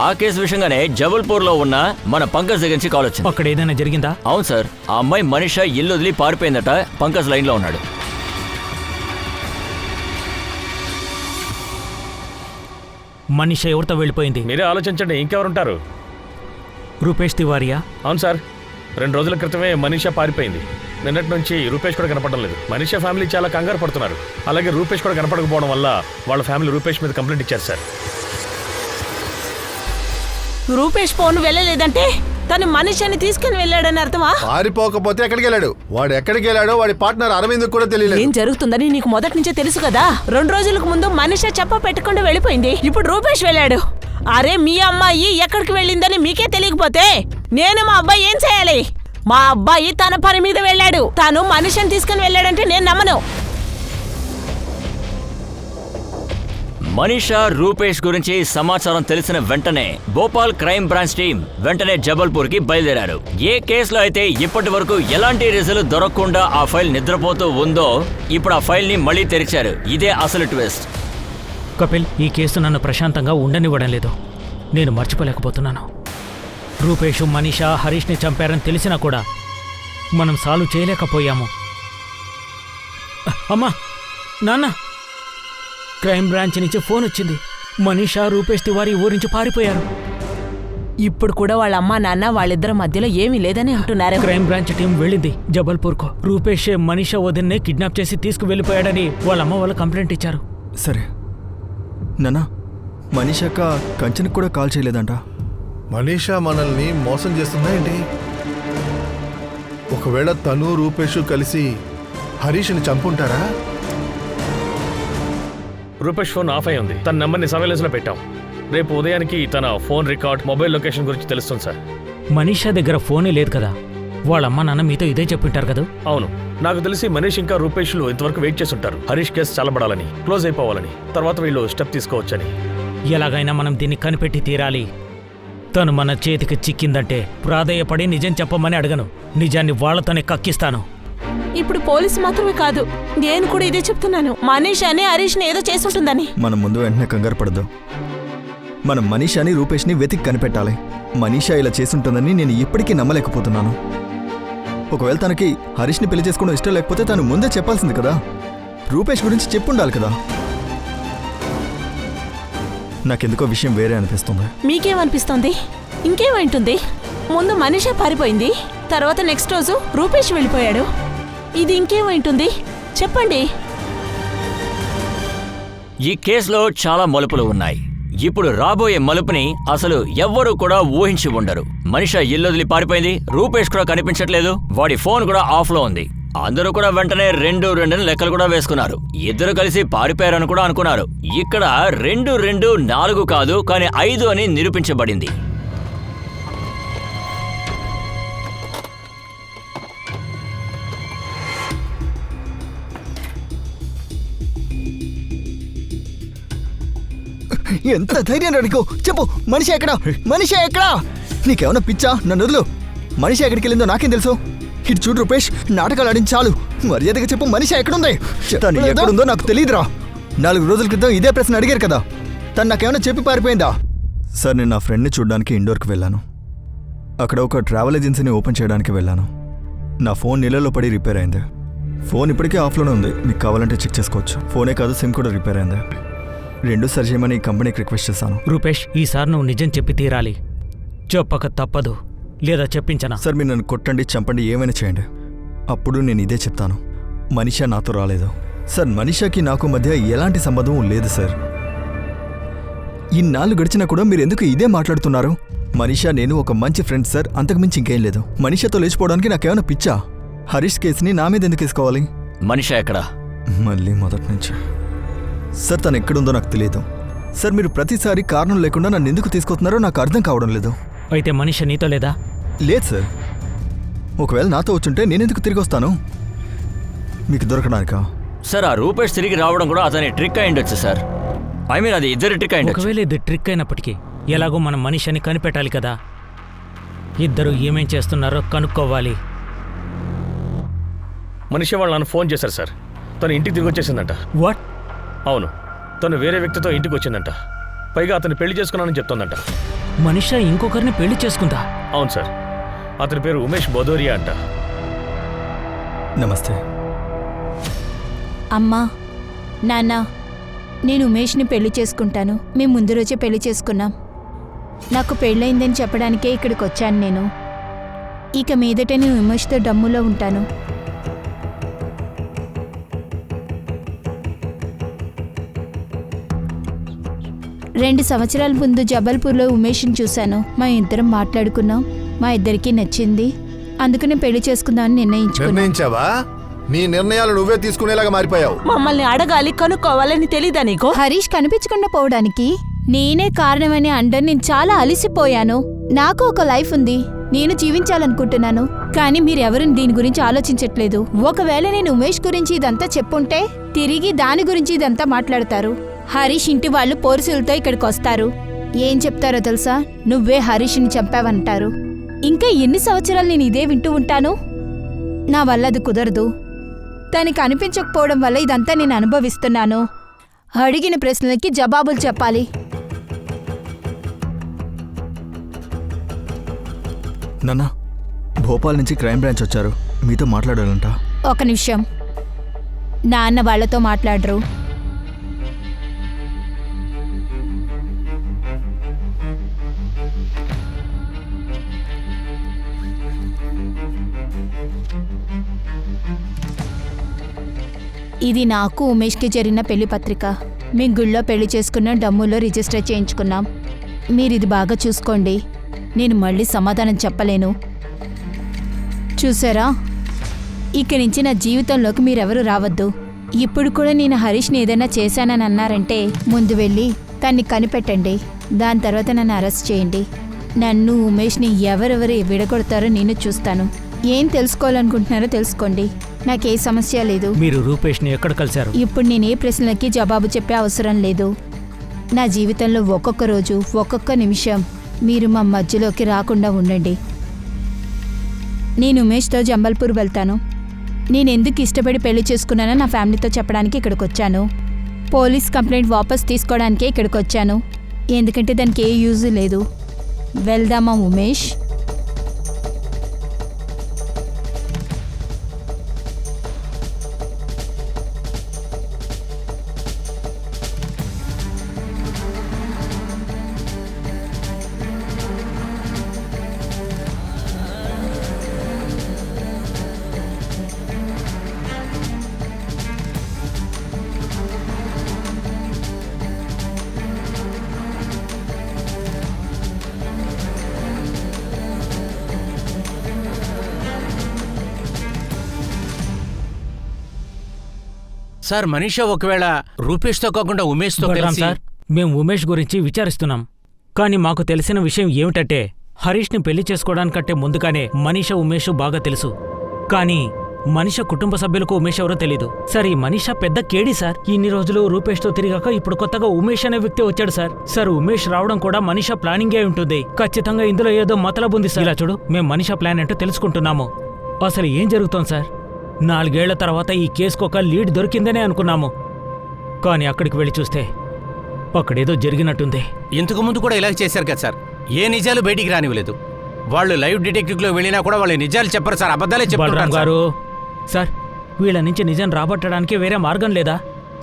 ఆ కేసు విషయంగానే జబల్పూర్లో ఉన్న మన పంకజ్ దగ్గర నుంచి కాల్ వచ్చింది. అక్కడ ఏదైనా జరిగిందా? అవును సార్, ఆ అమ్మాయి మనీషా ఇల్లు వదిలి పారిపోయిందట. పంకజ్ లైన్లో ఉన్నాడు. మనిషి ఎవరితో వెళ్ళిపోయింది? మీరే ఆలోచించండి, ఇంకెవరుంటారు? రూపేష్ తివారియా? అవును సార్, 2 రోజుల క్రితమే మనీషా పారిపోయింది. నిన్నటి నుంచి రూపేష్ కూడా కనపడడం లేదు. మనీషా ఫ్యామిలీ చాలా కంగారు పడుతున్నారు. అలాగే రూపేష్ కూడా కనపడకపోవడం వల్ల వాళ్ళ ఫ్యామిలీ రూపేష్ మీద కంప్లైంట్ ఇచ్చారు సార్. రూపేష్ ఫోన్ వెళ్ళలేదంటే తను మనిషిని తీసుకుని వెళ్ళాడని అర్థమా? పారిపోకపోతే ఎక్కడికి వెళ్ళాడు? వాడు ఎక్కడికి వెళ్ళాడో వాడి పార్ట్నర్ అరవింద్ కూడా తెలియలేదు. ఏం జరుగుతుందని నీకు మొదటి నుంచే తెలుసు కదా. 2 రోజులకు ముందు మనిషి చెప్ప పెట్టకుండా వెళ్ళిపోయింది. ఇప్పుడు రూపేష్ వెళ్ళాడు. అరే, మీ అమ్మాయి ఎక్కడికి వెళ్ళిందని మీకే తెలియకపోతే నేను మా అబ్బాయి ఏం చేయాలి? మా అబ్బాయి తన పని మీద వెళ్ళాడు. తను మనిషిని తీసుకుని వెళ్ళాడంటే నేను నమ్మను. మనీషా రూపేష్ గురించి సమాచారం తెలిసిన వెంటనే భోపాల్ క్రైమ్ బ్రాంచ్ టీం వెంటనే జబల్పూర్కి బయలుదేరారు. ఏ కేసులో అయితే ఇప్పటి వరకు ఎలాంటి రిజల్ట్ దొరకకుండా ఆ ఫైల్ నిద్రపోతూ ఉందో, ఇప్పుడు ఆ ఫైల్ ని మళ్లీ తెరిచారు. ఇదే అసలు ట్విస్ట్. కపిల్, ఈ కేసు నన్ను ప్రశాంతంగా ఉండనివ్వడం లేదు. నేను మర్చిపోలేకపోతున్నాను. రూపేష్, మనీషా హరీష్ని చంపారని తెలిసినా కూడా మనం సాల్వ్ చేయలేకపోయాము. అమ్మా, నాన్న, క్రైమ్ బ్రాంచ్ నుంచి ఫోన్ వచ్చింది. మనీషా, రూపేష్ తివారీ ఊరి నుంచి పారిపోయారు. ఇప్పుడు కూడా వాళ్ళ అమ్మా నాన్న వాళ్ళిద్దరి మధ్యలో ఏమీ లేదని అంటున్నారు. క్రైమ్ బ్రాంచ్ టీం వెళ్ళింది జబల్పూర్కు. రూపేష్ మనీషా వదిన్నే కిడ్నాప్ చేసి తీసుకువెళ్ళిపోయాడని వాళ్ళ అమ్మ వాళ్ళు కంప్లైంట్ ఇచ్చారు. సరే నానా, మనీషాక కంచెనికి కూడా కాల్ చేయలేదంట. మనీషా మనల్ని మోసం చేస్తుందా ఏంటి? ఒకవేళ తను రూపేష్ కలిసి హరీష్ని చంపుంటారా? రూపేష్ ఫోన్ ఆఫ్ అయి ఉంది. తన నెంబర్ని సర్వేలెన్స్ లో పెట్టాం. రేపు ఉదయానికి తన ఫోన్ రికార్డ్, మొబైల్ లొకేషన్ గురించి తెలుస్తుంది సార్. మనీషా దగ్గర ఫోనే లేదు కదా. వాళ్ళ అమ్మ నాన్న మీతో ఇదే చెప్పింటారు కదా. అవును, నాకు తెలిసి మనీష్ ఇంకా రూపేష్లు ఇంతవరకు వెయిట్ చేస్తుంటారు. హరీష్ కేసు చల్లబడాలని, క్లోజ్ అయిపోవాలని, తర్వాత వీళ్ళు స్టెప్ తీసుకోవచ్చని. ఎలాగైనా మనం దీన్ని కనిపెట్టి తీరాలి. తను మన చేతికి చిక్కిందంటే ప్రాధేయపడి నిజం చెప్పమని అడగను. నిజాన్ని వాళ్లతోనే కక్కిస్తాను. ఇప్పుడు పోలీసు మాత్రమే కాదు, నేను కూడా ఇదే చెప్తున్నాను. మనీష్ అని హరీష్ని ఏదో చేసుంటుందని. మనం ముందు వెంటనే కంగారు పడద్దు. మనం మనీషాని, రూపేష్ని వెతికి కనిపెట్టాలి. మనీషా ఇలా చేసుంటుందని నేను ఇప్పటికీ నమ్మలేకపోతున్నాను. ఒకవేళ తనకి హరీష్ని పెళ్లి చేసుకోవడం ఇష్టం లేకపోతే తను ముందే చెప్పాల్సింది కదా. రూపేష్ గురించి చెప్పుండాలి కదా. నాకెందుకో విషయం వేరే అనిపిస్తుంది. మీకేమనిపిస్తుంది? ఇంకేమైంటుంది? ముందు మనీషా పారిపోయింది, తర్వాత నెక్స్ట్ రోజు రూపేష్ వెళ్ళిపోయాడు. ఇది ఇంకేమైంటుంది చెప్పండి. ఈ కేసులో చాలా మలుపులు ఉన్నాయి. ఇప్పుడు రాబోయే మలుపుని అసలు ఎవ్వరూ కూడా ఊహించి ఉండరు. మనీషా ఇల్లొదిలి పారిపోయింది. రూపేష్ కూడా కనిపించట్లేదు. వాడి ఫోన్ కూడా ఆఫ్ లో ఉంది. అందరూ కూడా వెంటనే 2 లెక్కలు కూడా వేసుకున్నారు. ఇద్దరు కలిసి పారిపోయారని కూడా అనుకున్నారు. ఇక్కడ 2 4 కాదు, కానీ 5 అని నిరూపించబడింది. ఎంత ధైర్యం అడిగో చెప్పు. మనిషి ఎక్కడా? మనిషి ఎక్కడా? నీకేమన్నా పిచ్చా? నన్ను వదులు. మనిషి ఎక్కడికి వెళ్ళిందో నాకేం తెలుసు? ఇటు చూడు రూపేష్, నాటకాలు ఆడించి చాలు. మర్యాదగా చెప్పు, మనిషి ఎక్కడుంది? తను ఎక్కడుందో నాకు తెలియదురా. 4 రోజుల క్రితం ఇదే ప్రశ్న అడిగారు కదా. తను నాకేమైనా చెప్పి పారిపోయిందా? సార్, నేను నా ఫ్రెండ్ని చూడడానికి ఇండోర్కి వెళ్ళాను. అక్కడ ఒక ట్రావెల్ ఏజెన్సీని ఓపెన్ చేయడానికి వెళ్ళాను. నా ఫోన్ నీళ్ళలో పడి రిపేర్ అయింది. ఫోన్ ఇప్పటికే ఆఫ్లోనే ఉంది. మీకు కావాలంటే చెక్ చేసుకోవచ్చు. ఫోనే కాదు, సిమ్ కూడా రిపేర్ అయింది. 2 సరి చేయమని కంపెనీకి రిక్వెస్ట్ చేశాను. రూపేష్, ఈసారి నువ్వు నిజం చెప్పి తీరాలి. చెప్పక తప్పదు, లేదా చెప్పించనా? సార్, మీరు నన్ను కొట్టండి, చంపండి, ఏమైనా చేయండి. అప్పుడు నేను ఇదే చెప్తాను. మనీషా నాతో రాలేదు. సార్, మనీషాకి నాకు మధ్య ఎలాంటి సంబంధం లేదు సార్. ఇన్నాళ్ళు గడిచినా కూడా మీరు ఎందుకు ఇదే మాట్లాడుతున్నారు? మనీషా నేను ఒక మంచి ఫ్రెండ్ సార్, అంతకుమించి ఇంకేం లేదు. మనీషాతో లేచిపోవడానికి నాకేమైనా పిచ్చా? హరీష్ కేసుని నా మీద ఎందుకు వేసుకోవాలి? మనీషా ఎక్కడా? మళ్ళీ మొదటి నుంచి. సార్, తను ఎక్కడుందో నాకు తెలియదు. సార్, మీరు ప్రతిసారి కారణం లేకుండా నన్ను ఎందుకు తీసుకొస్తున్నారో నాకు అర్థం కావడం లేదు. అయితే మనీషా నీతో లేదా? లేదు సార్. ఒకవేళ నాతో వచ్చుంటే నేనెందుకు తిరిగి వస్తాను? మీకు దొరకడానికా? సార్ ఆ రూపేష్ తిరిగి రావడం కూడా అతని ట్రిక్ అయిండొచ్చు సార్. ఐ మీన్ అది ఇద్దరి ట్రిక్ అయిండొచ్చు. ఒకవేళ ఇది ట్రిక్ అయినప్పటికీ ఎలాగో మనం మనిషిని కనిపెట్టాలి కదా. ఇద్దరు ఏమేం చేస్తున్నారో కనుక్కోవాలి. మనిషి వాళ్ళు నన్ను ఫోన్ చేశారు సార్. తను ఇంటికి తిరిగి వచ్చేసిందంట. వాట్? అవును, తను వేరే వ్యక్తితో ఇంటికి వచ్చిందంట. పైగా అతను పెళ్లి చేసుకున్నానని చెప్తోందంట. మనిష ఇంకొకరిని పెళ్లి చేసుకుందా? అవును సార్, అతని పేరు ఉమేష్ బదోరియా అంట. నమస్తే. అమ్మా, నాన్న, నేను ఉమేష్ని పెళ్లి చేసుకుంటాను. మేము ముందు రోజే పెళ్లి చేసుకున్నాం. నాకు పెళ్ళయిందని చెప్పడానికే ఇక్కడికి వచ్చాను నేను. ఇక మీదట నేను ఉమేష్తో డమ్ములో ఉంటాను. రెండు సంవత్సరాల ముందు జబల్పూర్లో ఉమేష్ని చూశాను. మా ఇద్దరం మాట్లాడుకున్నాం. మా ఇద్దరికీ నచ్చింది. అందుకనే పెళ్లి చేసుకుందామని నిర్ణయించావా? నీ నిర్ణయాలు నువ్వే తీసుకునేలాగా మారిపోయావు. మమ్మల్ని అడగాలి, కనుక్కోవాలని తెలీదా నీకు? హరీష్ కనిపించకుండా పోవడానికి నేనే కారణమని అంటే నేను చాలా అలసిపోయాను. నాకు ఒక లైఫ్ ఉంది, నేను జీవించాలనుకుంటున్నాను. కానీ మీరెవరు దీని గురించి ఆలోచించట్లేదు. ఒకవేళ నేను ఉమేష్ గురించి ఇదంతా చెప్పుంటే తిరిగి దాని గురించి ఇదంతా మాట్లాడతారు. హరీష్ ఇంటి వాళ్ళు పోలీసులతో ఇక్కడికి వస్తారు. ఏం చెప్తారో తెలుసా? నువ్వే హరీష్ని చంపావంటారు. ఇంకా ఎన్ని సంవత్సరాలు నేను ఇదే వింటూ ఉంటాను? నా వల్ల అది కుదరదు. తనకి అనిపించకపోవడం వల్ల ఇదంతా నేను అనుభవిస్తున్నాను. అడిగిన ప్రశ్నలకి జవాబులు చెప్పాలి. నాన్న, భోపాల్ నుంచి క్రైమ్ బ్రాంచ్ వచ్చారు, మీతో మాట్లాడాలంట. ఒక నిమిషం. నాన్న వాళ్ళతో మాట్లాడరు. ఇది నాకు ఉమేష్కి జరిగిన పెళ్లి పత్రిక. మేము గుళ్ళో పెళ్లి చేసుకున్న డమ్ములో రిజిస్టర్ చేయించుకున్నాం. మీరు ఇది బాగా చూసుకోండి. నేను మళ్ళీ సమాధానం చెప్పలేను. చూసారా, ఇక్కడి నుంచి నా జీవితంలోకి మీరెవరూ రావద్దు. ఇప్పుడు కూడా నేను హరీష్ని ఏదైనా చేశానని అన్నారంటే ముందు వెళ్ళి తన్ని కనిపెట్టండి. దాని తర్వాత నన్ను అరెస్ట్ చేయండి. నన్ను ఉమేష్ని ఎవరెవరు విడగొడతారో నేను చూస్తాను. ఏం తెలుసుకోవాలనుకుంటున్నారో తెలుసుకోండి. నాకే సమస్య లేదు. మీరు రూపేష్ని ఎక్కడ కలిశారు? ఇప్పుడు నేను ఏ ప్రశ్నలకి జవాబు చెప్పే అవసరం లేదు. నా జీవితంలో ఒక్కొక్క రోజు, ఒక్కొక్క నిమిషం మీరు మా మధ్యలోకి రాకుండా ఉండండి. నేను ఉమేష్తో జంబల్పూర్ వెళ్తాను. నేను ఎందుకు ఇష్టపడి పెళ్లి చేసుకున్నానో నా ఫ్యామిలీతో చెప్పడానికి ఇక్కడికి వచ్చాను. పోలీస్ కంప్లైంట్ వాపస్ తీసుకోవడానికే ఇక్కడికి వచ్చాను. ఎందుకంటే దానికి ఏ యూజ్ లేదు. వెళ్దామా ఉమేష్? సార్, మనీషా ఒకవేళ రూపేష్తో కాకుండా ఉమేష్తో బలరాం కలిసి... సార్, మేం ఉమేష్ గురించి విచారిస్తున్నాం. కానీ మాకు తెలిసిన విషయం ఏమిటంటే హరీష్ని పెళ్లి చేసుకోవడానికంటే ముందుగానే మనీషా ఉమేష్ బాగా తెలుసు. కానీ మనీషా కుటుంబ సభ్యులకు ఉమేష్ ఎవరో తెలీదు. సార్, ఈ మనీషా పెద్ద కేడి సార్. ఇన్ని రోజులు రూపేష్తో తిరిగాక ఇప్పుడు కొత్తగా ఉమేష్ అనే వ్యక్తి వచ్చాడు సార్. సార్, ఉమేష్ రావడం కూడా మనీషా ప్లానింగే ఉంటుంది. ఖచ్చితంగా ఇందులో ఏదో మతలబు ఉంది సార్. ఇలా చూడు, మేం మనీషా ప్లాన్ ఏంటో తెలుసుకుంటున్నాము. అసలు ఏం జరుగుతోంది సార్? 4 ఏళ్ల తర్వాత ఈ కేసుకు ఒక లీడ్ దొరికిందనే అనుకున్నాము. కానీ అక్కడికి వెళ్ళి చూస్తే అక్కడేదో జరిగినట్టుంది. ఇంతకు ముందు కూడా ఇలా చేశారు కదా సార్. ఏ నిజాలు బయటికి రానివ్వలేదు. వాళ్ళు లైవ్ డిటెక్టివ్లో వెళ్ళినా కూడా వాళ్ళు నిజాలు చెప్పరు సార్, అబద్ధాలే బలరాం చెప్తారు గారు. సార్, వీళ్ళ నుంచి నిజం రాబట్టడానికి వేరే మార్గం లేదా?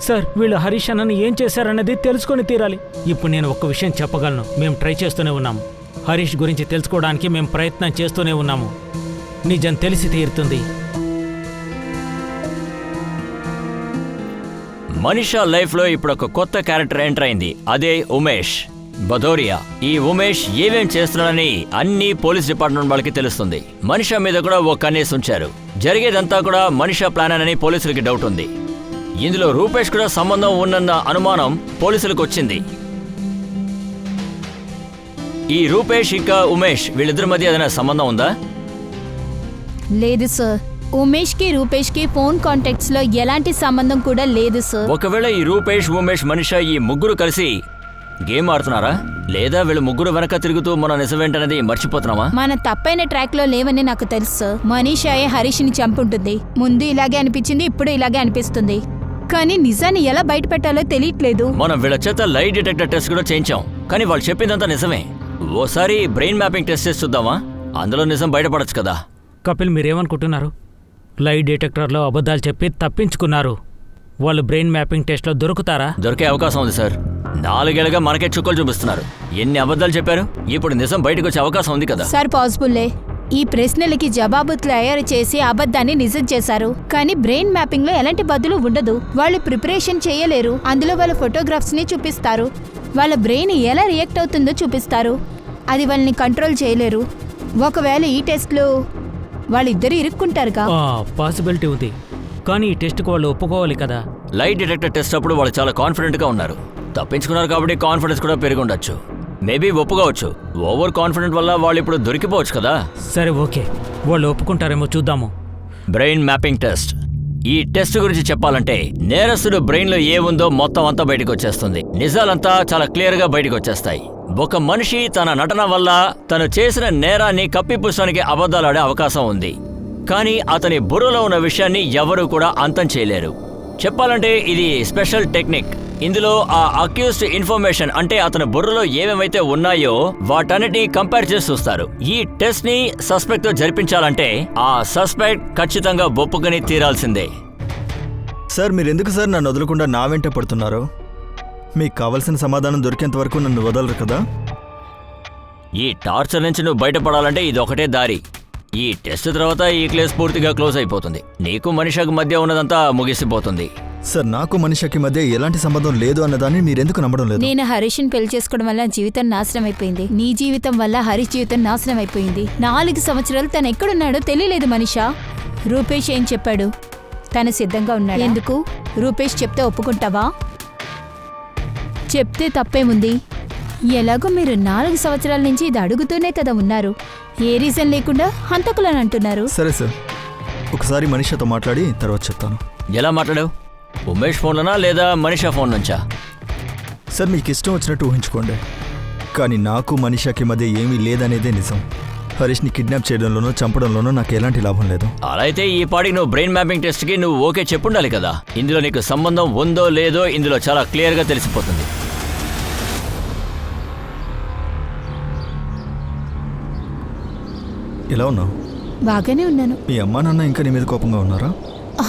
సార్, వీళ్ళు హరీష్ అన్నని ఏం చేశారన్నది తెలుసుకొని తీరాలి. ఇప్పుడు నేను ఒక్క విషయం చెప్పగలను. మేము ట్రై చేస్తూనే ఉన్నాము. హరీష్ గురించి తెలుసుకోవడానికి మేము ప్రయత్నం చేస్తూనే ఉన్నాము. నిజం తెలిసి తీరుతుంది. మనీషా లైఫ్లో ఇప్పుడు ఒక కొత్త క్యారెక్టర్ ఎంటర్ అయింది. అదే ఉమేష్ బదోరియా. ఈ ఉమేష్ ఏమేం చేస్తున్నాడని అన్ని పోలీస్ డిపార్ట్మెంట్ వాళ్ళకి తెలుస్తుంది. మనీషా మీద కూడా ఓ కన్నేసి ఉంచారు. జరిగేదంతా కూడా మనీషా ప్లాన్ అని పోలీసులకి డౌట్ ఉంది. ఇందులో రూపేష్ కూడా సంబంధం ఉన్నన్న అనుమానం పోలీసులకు వచ్చింది. ఈ రూపేష్ ఇంకా ఉమేష్ వీళ్ళిద్దరి మధ్య ఏదైనా సంబంధం ఉందా? లేదు సార్. ఉమేష్కి రూపేష్కి ఫోన్ కాంటాక్ట్స్లో ఎలాంటి సంబంధం కూడా లేదు సార్. ఒకవేళ ఈ రూపేష్ ఉమేష్ మనీషా ఈ ముగ్గురు కలిసి గేమ్ ఆడుతున్నారా, లేదా వీళ్ళు ముగ్గురు వెనక తిరుగుతూ మన నిజమేంటనేది మర్చిపోతున్నామా? మన తప్పైన ట్రాక్లో లేవని నాకు తెలుసు సార్. మనీషాయే హరీష్ని చంపుంటుంది. ముందు ఇలాగే అనిపించింది, ఇప్పుడు ఇలాగే అనిపిస్తుంది. కానీ నిజాన్ని ఎలా బయట పెట్టాలో తెలియట్లేదు. మనం వీళ్ళ చేత లై డిటెక్టర్ టెస్ట్ కూడా చేయించాం, కానీ వాళ్ళు చెప్పిందంతా నిజమే. ఓసారి బ్రెయిన్ మ్యాపింగ్ టెస్ట్ చేసి చూద్దామా? అందులో నిజం బయటపడచ్చు కదా. కపిల్ మీరేమనుకుంటున్నారు? లై డిటెక్టర్లో అబద్ధాలు చెప్పి తప్పించుకున్నారు. వాళ్ళు బ్రెయిన్ మ్యాపింగ్ టెస్ట్లో దొరుకుతారా? దొరికే అవకాశం ఉంది సార్. 4 ఏళ్ళుగా మనకే చుక్కలు చూపిస్తున్నారు. ఎన్ని అబద్ధాలు చెప్పారు, ఇప్పుడు నిజం బయటకు వచ్చే అవకాశం ఉంది కదా. సార్ పాసిబుల్లే. ఈ ప్రశ్నలకి జవాబు తయారు చేసి అబద్ధాన్ని నిజం చేశారు. కానీ బ్రెయిన్ మ్యాపింగ్ లో ఎలాంటి బదులు ఉండదు. వాళ్ళు ప్రిపరేషన్ చేయలేరు. అందులో వాళ్ళ ఫోటోగ్రాఫ్స్ ని చూపిస్తారు. వాళ్ళ బ్రెయిన్ ఎలా రియాక్ట్ అవుతుందో చూపిస్తారు. అది వాళ్ళని కంట్రోల్ చేయలేరు. ఒకవేళ ఈ టెస్ట్లో వాళ్ళిద్దరు ఇరుక్కుంటారుగా. పాసిబిలిటీ ఉంది, కానీ ఈ టెస్ట్కి వాళ్ళు ఒప్పుకోవాలి కదా. లై డిటెక్టర్ టెస్ట్ అప్పుడు వాళ్ళు చాలా కాన్ఫిడెంట్ గా ఉన్నారు. తప్పించుకున్నారు కాబట్టి కాన్ఫిడెన్స్ కూడా పెరిగి ఉండొచ్చు. మేబీ ఒప్పుకోవచ్చు. ఓవర్ కాన్ఫిడెంట్ వల్ల వాళ్ళు ఇప్పుడు దొరికిపోవచ్చు కదా. సరే ఓకే, వాళ్ళు ఒప్పుకుంటారేమో చూద్దాము. Brain mapping test. ఈ టెస్ట్ గురించి చెప్పాలంటే నేరస్తుడు బ్రెయిన్ లో ఏముందో మొత్తం అంతా బయటకు వచ్చేస్తుంది. నిజాలంతా చాలా క్లియర్ గా బయటకు వచ్చేస్తాయి. ఒక మనిషి తన నటన వల్ల తను చేసిన నేరాన్ని కప్పిపుచ్చడానికి అబద్ధాలాడే అవకాశం ఉంది. కానీ అతని బుర్రలో ఉన్న విషయాన్ని ఎవరూ కూడా అంతం చేయలేరు. చెప్పాలంటే ఇది స్పెషల్ టెక్నిక్. ఇందులో ఆ అక్యూజ్డ్ ఇన్ఫర్మేషన్ అంటే అతని బుర్రలో ఏమేమైతే ఉన్నాయో వాటన్నిటిని కంపేర్ చేసి చూస్తారు. ఈ టెస్ట్ ని సస్పెక్ట్ తో జరిపించాలంటే ఆ సస్పెక్ట్ ఖచ్చితంగా ఒప్పుకొని తీరాల్సిందే. సార్ మీరెందుకు సార్ నన్ను వదలకుండా నా వెంట పడుతున్నారు? మీకు కావలసిన సమాధానం దొరికేంత వరకు నన్ను వదలరు కదా. ఈ టార్చర్ నుంచి నువ్వు బయటపడాలంటే ఇది ఒకటే దారి. ఈ టెస్ట్ తర్వాత ఈ కేసు పూర్తిగా క్లోజ్ అయిపోతుంది. నీకు మనిషికి మధ్య ఉన్నదంతా ముగిసిపోతుంది. సార్ నాకు మనిషికి మధ్య ఎలాంటి సంబంధం లేదు అన్నదాన్ని మీరెందుకు నమ్మడం లేదు? నేను హరీష్ని పెళ్లి చేసుకోవడం వల్ల జీవితం నాశనం అయిపోయింది. నీ జీవితం వల్ల హరీష్ జీవితం నాశనం అయిపోయింది. 4 సంవత్సరాలు తను ఎక్కడున్నాడో తెలియలేదు మనీషా. రూపేష్ ఏం చెప్పాడు? తను సిద్ధంగా ఉన్నాడు. ఎందుకు? రూపేష్ చెప్తే ఒప్పుకుంటావా? చెప్తే తప్పేముంది? ఎలాగో మీరు 4 సంవత్సరాల నుంచి ఇది అడుగుతూనే కదా ఉన్నారు. ఏ రీజన్ లేకుండా హంతకులని అంటున్నారు. సరే సార్, ఒకసారి మనిషితో మాట్లాడి తర్వాత చెప్తాను. ఎలా మాట్లాడావు? ఉమేష్ ఫోన్లోనా లేదా మనీషా ఫోన్ నుంచా? సార్ మీకు ఇష్టం వచ్చినట్టు ఊహించుకోండి, కానీ నాకు మనిషాకి మధ్య ఏమీ లేదనేదే నిజం. హరీష్ని కిడ్నాప్ చేయడంలోనూ చంపడంలోనూ నాకు ఎలాంటి లాభం లేదు. అలా అయితే ఈ పాటికి నువ్వు బ్రెయిన్ మ్యాపింగ్ టెస్ట్కి నువ్వు ఓకే చెప్పుండాలి కదా. ఇందులో నీకు సంబంధం ఉందో లేదో ఇందులో చాలా క్లియర్గా తెలిసిపోతుంది. ఎలా ఉన్నావు? బాగానే ఉన్నాను. మీ అమ్మా నాన్న ఇంకా నీ మీద కోపంగా ఉన్నారా?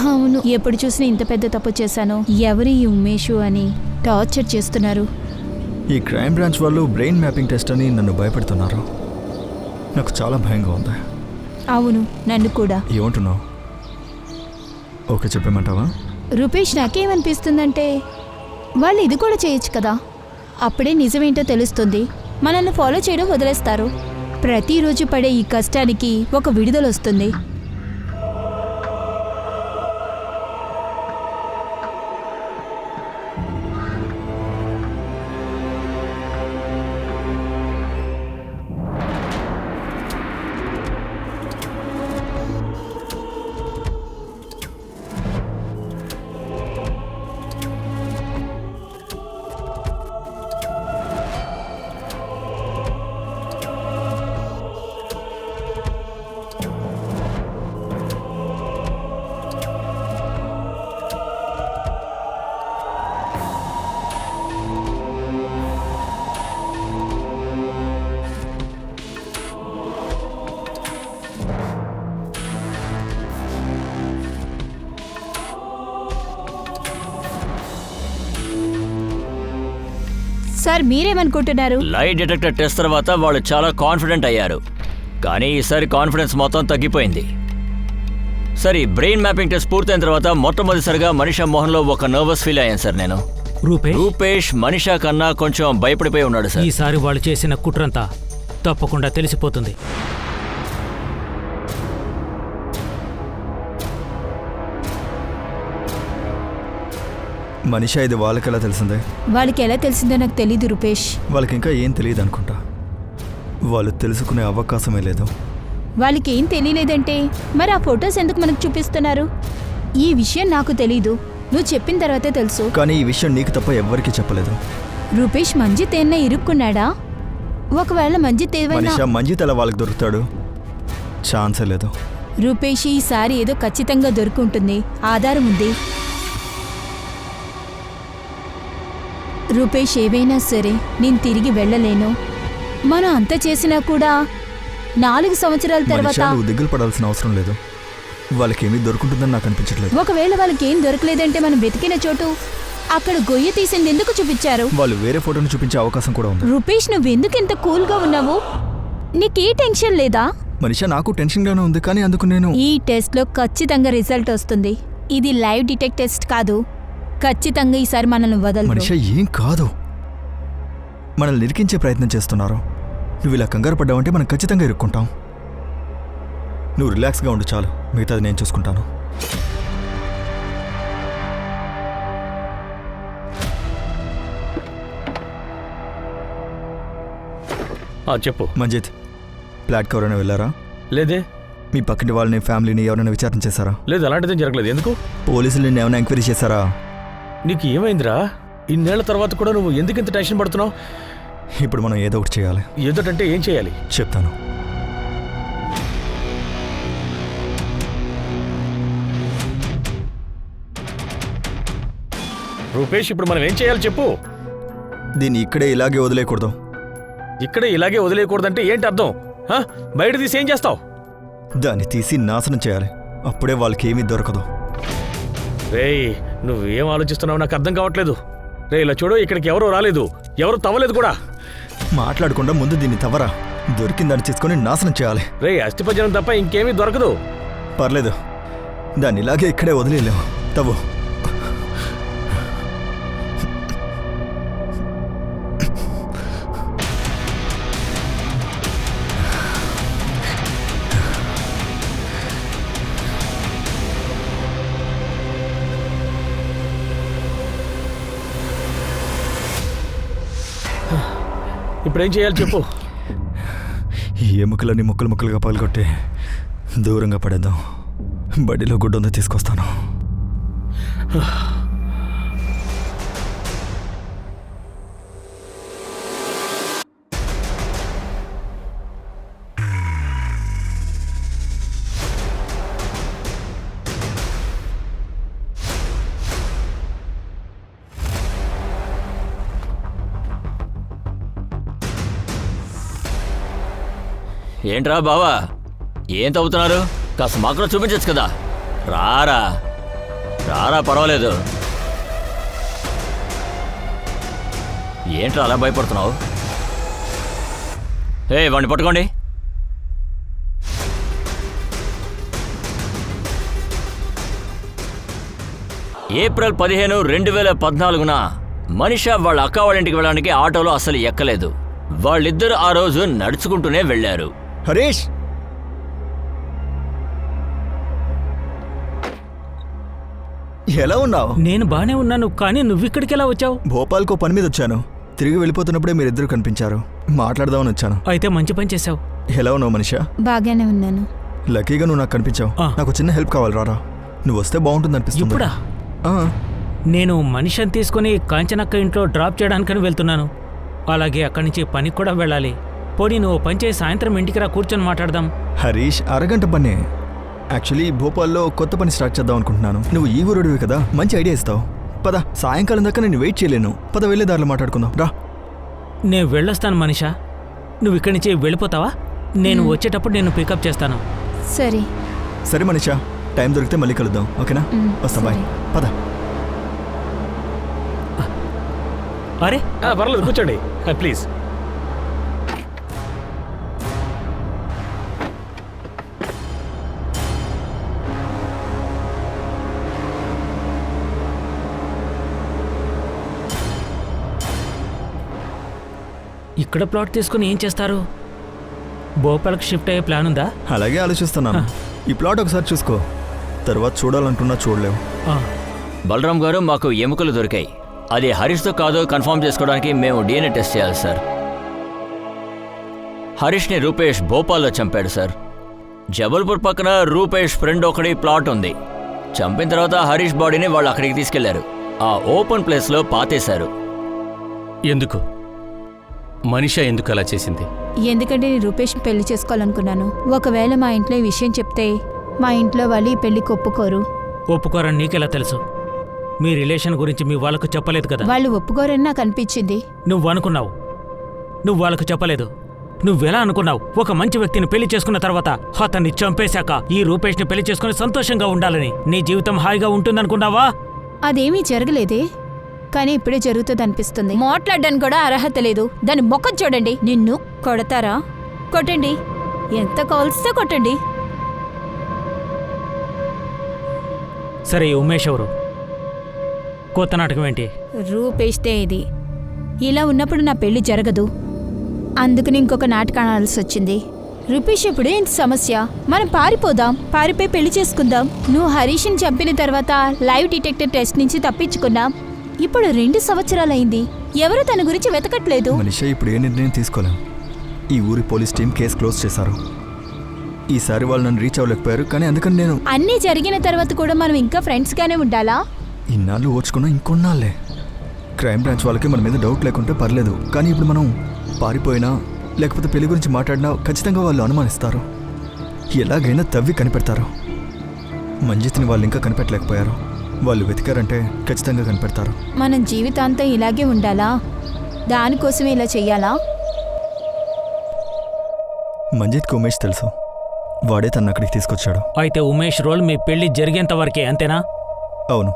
అవును, ఎప్పుడు చూసినా ఇంత పెద్ద తప్పు చేశాను. ఎవరి ఈ ఉమేషు అని టార్చర్ చేస్తున్నారు. ఈ క్రైమ్ బ్రాంచ్ వాళ్ళు బ్రెయిన్ మ్యాపింగ్ టెస్ట్ అని నన్ను భయపెడుతున్నారు. నాకు చాలా భయంగా ఉంది. అవును, నన్ను కూడా. ఏమంటున్నావు? ఓకే చెప్పేమంటావా? రూపేష్ నాకేమనిపిస్తుందంటే వాళ్ళు ఇది కూడా చేయొచ్చు కదా. అప్పుడే నిజమేంటో తెలుస్తుంది. మనల్ని ఫాలో చేయడం వదిలేస్తారు. ప్రతిరోజు పడే ఈ కష్టానికి ఒక విడుదల వస్తుంది. సార్ మీరేమనుకుంటున్నారు? లై డిటెక్టర్ టెస్ట్ తర్వాత వాళ్ళు చాలా కాన్ఫిడెంట్ అయ్యారు, కానీ ఈసారి కాన్ఫిడెన్స్ మొత్తం తగ్గిపోయింది. సరే, బ్రెయిన్ మ్యాపింగ్ టెస్ట్ పూర్తయిన తర్వాత మొట్టమొదటిసారిగా మనీషా మోహన్లో ఒక నర్వస్ ఫీల్ అయ్యాను సార్ నేను. రూపేష్ మనీషా కన్నా కొంచెం భయపడిపోయి ఉన్నాడు సార్. ఈసారి వాళ్ళు చేసిన కుట్రంతా తప్పకుండా తెలిసిపోతుంది. మనిషా ఇది వాళ్ళకి ఎలా తెలిసిందే? వాళ్ళకి ఎలా తెలిసిందో నాకు తెలీదు రూపేష్. వాళ్ళకి ఇంకా ఏం తెలియదు అనుకుంటా. వాళ్ళు తెలుసుకునే అవకాశమే లేదు. వాళ్ళకి ఏం తెలియలేదంటే మరి ఆ ఫొటోస్ ఎందుకు మనకు చూపిస్తున్నారు? ఈ విషయం నాకు తెలీదు, నువ్వు చెప్పిన తర్వాతే తెలుసు. కానీ ఈ విషయం నీకు తప్ప ఎవ్వరికీ చెప్పలేదు. రూపేష్ మంజిత్ ఏమైనా ఇరుక్కున్నాడా? ఒకవేళ మంజిత్ ఏమైనా... మనిషా మంజిత్ ఎలా వాళ్ళకి దొరుకుతాడు? ఛాన్సే లేదు. రూపేష్ ఈసారి ఏదో ఖచ్చితంగా దొరుకుంటుంది, ఆధారం ఉంది. రూపేష్ ఏవైనా సరే నేను తిరిగి వెళ్ళలేను. మనం అంత చేసినా కూడా 4 సంవత్సరాల తర్వాత... మనిషా, నువ్వు దిగులు పడాల్సిన అవసరం లేదు. వాళ్ళకేమీ దొరుకుంటుందని నాకు అనిపించట్లేదు. ఒకవేళ వాళ్ళకి ఏం దొరకలేదంటే మనం వెతికిన చోటు అక్కడ గొయ్యి తీసింది ఎందుకు చూపించారు? వాళ్ళు వేరే ఫోటోను చూపించే అవకాశం కూడా ఉంది. రూపేష్, నువ్వెందుకు ఇంత కూల్గా ఉన్నావు? నీకే టెన్షన్ లేదా? మనిషా, నాకు టెన్షన్గానే ఉంది, కానీ అందుకు నేను... ఈ టెస్ట్లో ఖచ్చితంగా రిజల్ట్ వస్తుంది. ఇది లైవ్ డిటెక్ట్ టెస్ట్ కాదు. ఖచ్చితంగా ఈసారి మనల్ని వదలరు. మనిషా, ఏం కాదు. మనల్ని నిరికించే ప్రయత్నం చేస్తున్నారు. నువ్వు ఇలా కంగారు పడ్డావంటే మనం ఖచ్చితంగా ఇరుక్కుంటాం. నువ్వు రిలాక్స్గా ఉండు చాలు, మిగతాది నేను చూసుకుంటాను. చెప్పు. మంజిత్, ఫ్లాట్కి ఎవరైనా వెళ్ళారా? లేదే. మీ పక్కటి వాళ్ళని, ఫ్యామిలీని ఎవరైనా విచారణ చేశారా? లేదు, అలాంటిదేం జరగలేదు. ఎందుకు? పోలీసులు నిన్ను ఏమైనా ఎంక్వైరీ చేశారా? నీకు ఏమైందిరా? ఇన్నేళ్ల తర్వాత కూడా నువ్వు ఎందుకు ఇంత టెన్షన్ పడుతున్నావు? ఇప్పుడు మనం ఏదో ఒకటి చేయాలి. ఏదోటంటే ఏం చేయాలి? చెప్తాను. రూపేష్, ఇప్పుడు మనం ఏం చేయాలి చెప్పు. దీన్ని ఇక్కడే ఇలాగే వదిలేయకూడదు. ఇక్కడే ఇలాగే వదిలేయకూడదంటే ఏంటి అర్థం? బయట తీసి ఏం చేస్తావు? దాన్ని తీసి నాశనం చేయాలి. అప్పుడే వాళ్ళకి ఏమీ దొరకదు. రేయ్, నువ్వేం ఆలోచిస్తున్నావు నాకు అర్థం కావట్లేదు. రే, ఇలా చూడు, ఇక్కడికి ఎవరూ రాలేదు, ఎవరు తవ్వలేదు కూడా. మాట్లాడకుండా ముందు దీన్ని తవ్వరా. దొరికిందాన్ని తీసుకొని నాశనం చేయాలి. రే, అస్థిపంజరం తప్ప ఇంకేమీ దొరకదు. పర్లేదు, దాన్ని ఇలాగే ఇక్కడే వదిలేలేము. తవ్వు. ఇప్పుడేం చేయాలి చెప్పు. ఈ ఎముకలని ముక్కలు ముక్కలుగా పగలగొట్టి దూరంగా పడేద్దాం. బడిలో గుడ్డ తీసుకొస్తాను. ఏంట్రా బావా, ఏం తవ్వుతున్నారు? కాస్త మాకు కూడా చూపించచ్చు కదా. రారా రారా, పర్వాలేదు. ఏంట్రా అలా భయపడుతున్నావు? వాడిని పట్టుకోండి. ఏప్రిల్ 15, 2014న మనీషా వాళ్ళ అక్క వాళ్ళ ఇంటికి వెళ్ళడానికి ఆటోలో అసలు ఎక్కలేదు. వాళ్ళిద్దరూ ఆ రోజు నడుచుకుంటూనే వెళ్ళారు. హరీష్, ఎలా ఉన్నావు? నేను బానే ఉన్నాను, కానీ నువ్విక్కడికి ఎలా వచ్చావు? భోపాల్కో పని మీద వచ్చాను. తిరిగి వెళ్ళిపోతున్నప్పుడే మీరిద్దరు కనిపించారు. మాట్లాడదామని వచ్చాను. అయితే మంచి పని చేశావు. ఎలా ఉన్నావు మనిషా? బాగానే ఉన్నాను. లక్కీగా నువ్వు నాకు కనిపించావు. నాకు చిన్న హెల్ప్ కావాలి, రారా. నువ్వు వస్తే బాగుంటుంది అనిపిస్తుంది. ఇప్పుడా? నేను మనిషిని తీసుకుని కాంచనక్క ఇంట్లో డ్రాప్ చేయడానికని వెళ్తున్నాను. అలాగే అక్కడి నుంచి పనికి కూడా వెళ్ళాలి. పోనీ నువ్వు పని చేసి సాయంత్రం ఇంటికి రా, కూర్చొని మాట్లాడదాం. హరీష్, అరగంట పనే. యాక్చువల్లీ భోపాల్లో కొత్త పని స్టార్ట్ చేద్దాం అనుకుంటున్నాను. నువ్వు ఈ ఊరుడివి కదా, మంచి ఐడియా ఇస్తావు. పద, సాయంకాలం దాకా నేను వెయిట్ చేయలేను. పద, వెళ్ళే దారిలో మాట్లాడుకుందాం రా. నేను వెళ్ళొస్తాను మనిషా. నువ్వు ఇక్కడి నుంచి వెళ్ళిపోతావా? నేను వచ్చేటప్పుడు నేను పికప్ చేస్తాను. సరే సరే మనిషా, టైం దొరికితే మళ్ళీ కలుద్దాం, ఓకేనా? వస్తా, బాయ్. పద. అరే పర్లేదు, కూర్చోండి ప్లీజ్. ఇక్కడ ప్లాట్ తీసుకుని ఏం చేస్తారు? భోపాల్కి షిఫ్ట్ అయ్యే ప్లాన్ ఉందా? అలాగే ఆలోచిస్తున్నాను. ఈ ప్లాట్ ఒకసారి చూసుకో, తర్వాత చూడాలంటున్నా చూడలేవు. బలరాం గారు, మాకు ఎముకలు దొరికాయి. అది హరీష్తో కాదో కన్ఫర్మ్ చేసుకోవడానికి మేము DNA టెస్ట్ చేయాలి సార్. హరీష్ని రూపేష్ భోపాల్లో చంపాడు సార్. జబల్పూర్ పక్కన రూపేష్ ఫ్రెండ్ ఒకటి ప్లాట్ ఉంది. చంపిన తర్వాత హరీష్ బాడీని వాళ్ళు అక్కడికి తీసుకెళ్లారు. ఆ ఓపెన్ ప్లేస్లో పాతేశారు. ఎందుకు? మనిషా ఎందుకు అలా చేసింది? ఎందుకంటే నేను రూపేష్ పెళ్లి చేసుకోవాలనుకున్నాను. ఒకవేళ మా ఇంట్లో ఈ విషయం చెప్తే మా ఇంట్లో వాళ్ళు ఈ పెళ్లికి ఒప్పుకోరు. ఒప్పుకోరని నీకెలా తెలుసు? మీ రిలేషన్ గురించి మీ వాళ్ళకు చెప్పలేదు కదా. వాళ్ళు ఒప్పుకోరని నాకు అనిపించింది. నువ్వు అనుకున్నావు, నువ్వు వాళ్ళకు చెప్పలేదు. నువ్వెలా అనుకున్నావు? ఒక మంచి వ్యక్తిని పెళ్లి చేసుకున్న తర్వాత అతన్ని చంపేశాక ఈ రూపేష్ని పెళ్లి చేసుకుని సంతోషంగా ఉండాలని, నీ జీవితం హాయిగా ఉంటుందనుకున్నావా? అదేమీ జరగలేదే, కానీ ఇప్పుడే జరుగుతుంది అనిపిస్తుంది. మాట్లాడడానికి కూడా అర్హత లేదు. దాని మొఖం చూడండి. నిన్ను కొడతారా? కొట్టండి, ఎంత కాల్స్తే కొట్టండి. సరే, ఈ ఉమేష్ ఎవరు? కొత్త నాటకం ఏంటి? రూపేష్తే ఇది. ఇలా ఉన్నప్పుడు నా పెళ్లి జరగదు. అందుకని ఇంకొక నాటకం ఆడాల్సి వచ్చింది. రూపేష్ ఇప్పుడు ఏంటి సమస్య? మనం పారిపోదాం, పారిపోయి పెళ్లి చేసుకుందాం. నువ్వు హరీష్ని చంపిన తర్వాత లైవ్ డిటెక్టర్ టెస్ట్ నుంచి తప్పించుకున్నాం. ఇప్పుడు 2 సంవత్సరాలైంది. ఎవరు తన గురించి వెతకట్లేదు. మనిషా ఇప్పుడు ఏ నిర్ణయం తీసుకోలేం. ఈ ఊరి పోలీస్ టీం కేసు క్లోజ్ చేశారు. ఈసారి వాళ్ళు నన్ను రీచ్ అవ్వలేకపోయారు, కానీ అందుకని నేను అన్నీ జరిగిన తర్వాత కూడా మనం ఇంకా ఫ్రెండ్స్గానే ఉండాలా? ఇన్నాళ్ళు ఓర్చుకున్నా ఇంకొన్నాళ్ళే. క్రైమ్ బ్రాంచ్ వాళ్ళకి మన మీద డౌట్ లేకుంటే పర్లేదు, కానీ ఇప్పుడు మనం పారిపోయినా లేకపోతే పెళ్లి గురించి మాట్లాడినా ఖచ్చితంగా వాళ్ళు అనుమానిస్తారు. ఎలాగైనా తవ్వి కనిపెడతారు. మంజిత్ని వాళ్ళు ఇంకా కనిపెట్టలేకపోయారు. వాళ్ళు వెతికారంటే ఖచ్చితంగా కనిపెడతారు. మనం జీవితాంతం ఇలాగే ఉండాలా? దానికోసమే ఇలా చెయ్యాలా? మంజిత్కి ఉమేష్ తెలుసు. వాడే తను అక్కడికి తీసుకొచ్చాడు. అయితే ఉమేష్ రోల్ మీ పెళ్లి జరిగేంత వరకే, అంతేనా? అవును.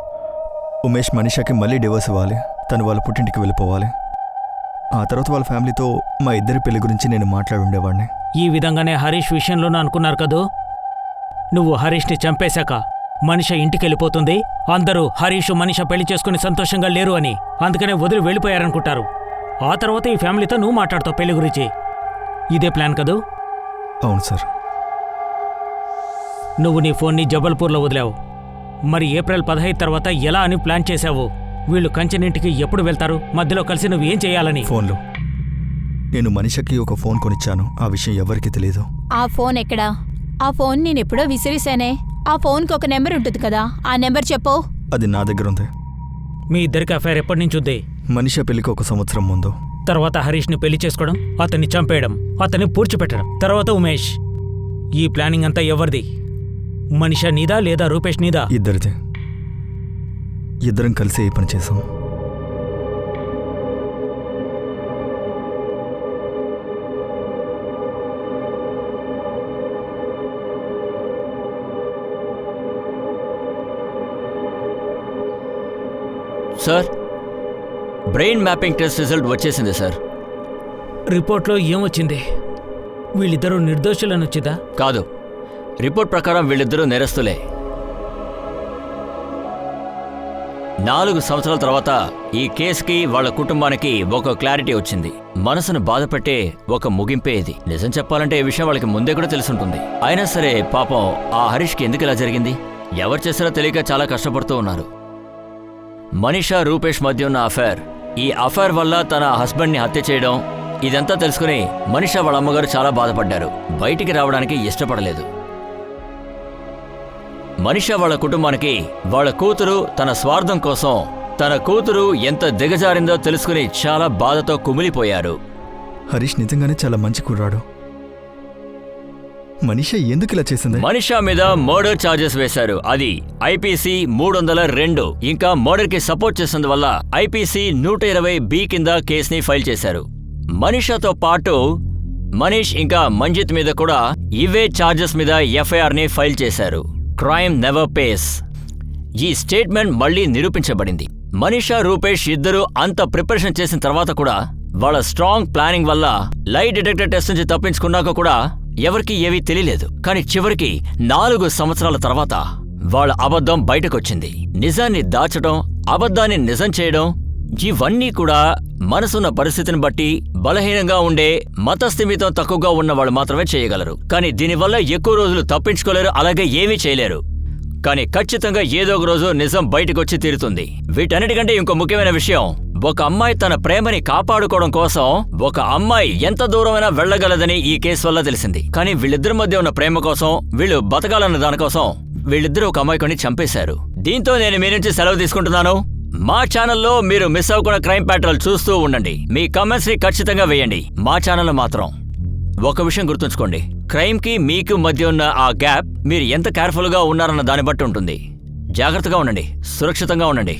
ఉమేష్ మనీషాకి మళ్ళీ డివోర్స్ ఇవ్వాలి. తను వాళ్ళ పుట్టింటికి వెళ్ళిపోవాలి. ఆ తర్వాత వాళ్ళ ఫ్యామిలీతో మా ఇద్దరి పెళ్లి గురించి నేను మాట్లాడి ఉండేవాడిని. ఈ విధంగానే హరీష్ విషయంలోనూ అనుకున్నారు కదూ? నువ్వు హరీష్ని చంపేశాక మనిష ఇంటికెళ్ళిపోతుంది, అందరూ హరీష్ మనిష పెళ్లి చేసుకుని సంతోషంగా లేరు అని, అందుకనే వదిలి వెళ్ళిపోయారనుకుంటారు. ఆ తర్వాత ఈ ఫ్యామిలీతో నువ్వు మాట్లాడతావు పెళ్లి గురించి. ఇదే ప్లాన్ కదూ? అవును సార్. నువ్వు నీ ఫోన్ని జబల్పూర్లో వదిలావు. మరి ఏప్రిల్ 15 తర్వాత ఎలా అని ప్లాన్ చేశావు? వీళ్ళు కంచెనింటికి ఎప్పుడు వెళ్తారు? మధ్యలో కలిసి నువ్వు ఏం చేయాలని? ఫోన్లో. నేను మనిషకి ఒక ఫోన్ కొనిచ్చాను. ఆ విషయం ఎవరికీ తెలియదు. ఆ ఫోన్ ఎక్కడా? ఆ ఫోన్ నేను ఎప్పుడో విసిరేశానే. ఆ ఫోన్కి ఒక నెంబర్ ఉంటుంది కదా, ఆ నెంబర్ చెప్పు. అది నా దగ్గర ఉంది. మీ ఇద్దరికి అఫైర్ ఎప్పటి నుంచి ఉంది? మనిష పెళ్లికి 1 సంవత్సరం ముందు. తర్వాత హరీష్ని పెళ్లి చేసుకోవడం, అతన్ని చంపేయడం, అతన్ని పూడ్చిపెట్టడం, తర్వాత ఉమేష్. ఈ ప్లానింగ్ అంతా ఎవరిది? మనిష నీదా లేదా రూపేష్ నీదా? ఇద్దరిదే. ఇద్దరం కలిసి ఈ పని చేసాం. Sir, brain mapping test result వచ్చేసింది సార్. రిపోర్ట్లో ఏమొచ్చింది? వీళ్ళిద్దరూ నిర్దోషులని వచ్చిందా? కాదు, రిపోర్ట్ ప్రకారం వీళ్ళిద్దరూ నేరస్తులే. 4 సంవత్సరాల తర్వాత ఈ కేసుకి వాళ్ళ కుటుంబానికి ఒక క్లారిటీ వచ్చింది. మనసును బాధపెట్టే ఒక ముగింపే ఇది. నిజం చెప్పాలంటే ఈ విషయం వాళ్ళకి ముందే కూడా తెలుసుంటుంది. అయినా సరే పాపం ఆ హరీష్కి ఎందుకు ఇలా జరిగింది? ఎవరు చేశారో తెలియక చాలా కష్టపడుతూ ఉన్నారు. మనీషా రూపేష్ మధ్య ఉన్న అఫైర్, ఈ అఫైర్ వల్ల తన హస్బెండ్ని హత్య చేయడం, ఇదంతా తెలుసుకుని మనీషా వాళ్ళ అమ్మగారు చాలా బాధపడ్డారు. బయటికి రావడానికి ఇష్టపడలేదు. మనీషా వాళ్ళ కుటుంబానికి వాళ్ళ కూతురు తన స్వార్థం కోసం తన కూతురు ఎంత దిగజారిందో తెలుసుకుని చాలా బాధతో కుమిలిపోయారు. హరీష్ నిజంగానే చాలా మంచి కుర్రాడు. మనీషా ఎందుకు ఇలా చేసింది? మనీషా మీద మర్డర్ ఛార్జెస్ వేశారు. అది ఐపీసీ 302. ఇంకా మర్డర్ కి సపోర్ట్ చేసినందువల్ల ఐపీసీ 120B కింద కేసుని ఫైల్ చేశారు. మనీషాతో పాటు మనీష్ ఇంకా మంజిత్ మీద కూడా ఇవే ఛార్జెస్ మీద ఎఫ్ఐఆర్ ని ఫైల్ చేశారు. Crime never pays. ఈ స్టేట్మెంట్ మళ్లీ నిరూపించబడింది. మనీషా రూపేష్ ఇద్దరు అంత ప్రిపరేషన్ చేసిన తర్వాత కూడా వాళ్ళ స్ట్రాంగ్ ప్లానింగ్ వల్ల లై డిటెక్టర్ టెస్ట్ నుంచి తప్పించుకున్నాక కూడా ఎవరికీ ఏవీ తెలియలేదు. కానీ చివరికి 4 సంవత్సరాల తర్వాత వాళ్ళ అబద్ధం బయటకొచ్చింది. నిజాన్ని దాచడం, అబద్ధాన్ని నిజం చేయడం, ఇవన్నీ కూడా మనసున్న పరిస్థితిని బట్టి బలహీనంగా ఉండే, మతస్థిమితం తక్కువగా ఉన్న వాళ్ళు మాత్రమే చేయగలరు. కానీ దీనివల్ల ఎక్కువ రోజులు తప్పించుకోలేరు, అలాగే ఏమీ చేయలేరు. కానీ ఖచ్చితంగా ఏదో ఒక రోజు నిజం బయటకొచ్చి తీరుతుంది. వీటన్నిటికంటే ఇంకో ముఖ్యమైన విషయం, ఒక అమ్మాయి తన ప్రేమని కాపాడుకోవడం కోసం ఒక అమ్మాయి ఎంత దూరమైనా వెళ్ళగలదని ఈ కేసు వల్ల తెలిసింది. కానీ వీళ్ళిద్దరి మధ్య ఉన్న ప్రేమ కోసం, వీళ్ళు బతకాలన్న దానికోసం వీళ్ళిద్దరూ ఒక అమ్మాయిని చంపేశారు. దీంతో నేను మీ నుంచి సెలవు తీసుకుంటున్నాను. మా ఛానల్లో మీరు మిస్ అవ్వకుండా క్రైమ్ ప్యాట్రోల్ చూస్తూ ఉండండి. మీ కామెంట్స్ ని ఖచ్చితంగా వేయండి. మా ఛానల్లో మాత్రం ఒక విషయం గుర్తుంచుకోండి, క్రైమ్ కి మీకు మధ్య ఉన్న ఆ గ్యాప్ మీరు ఎంత కేర్ఫుల్ గా ఉన్నారన్న దాన్ని బట్టి ఉంటుంది. జాగ్రత్తగా ఉండండి, సురక్షితంగా ఉండండి.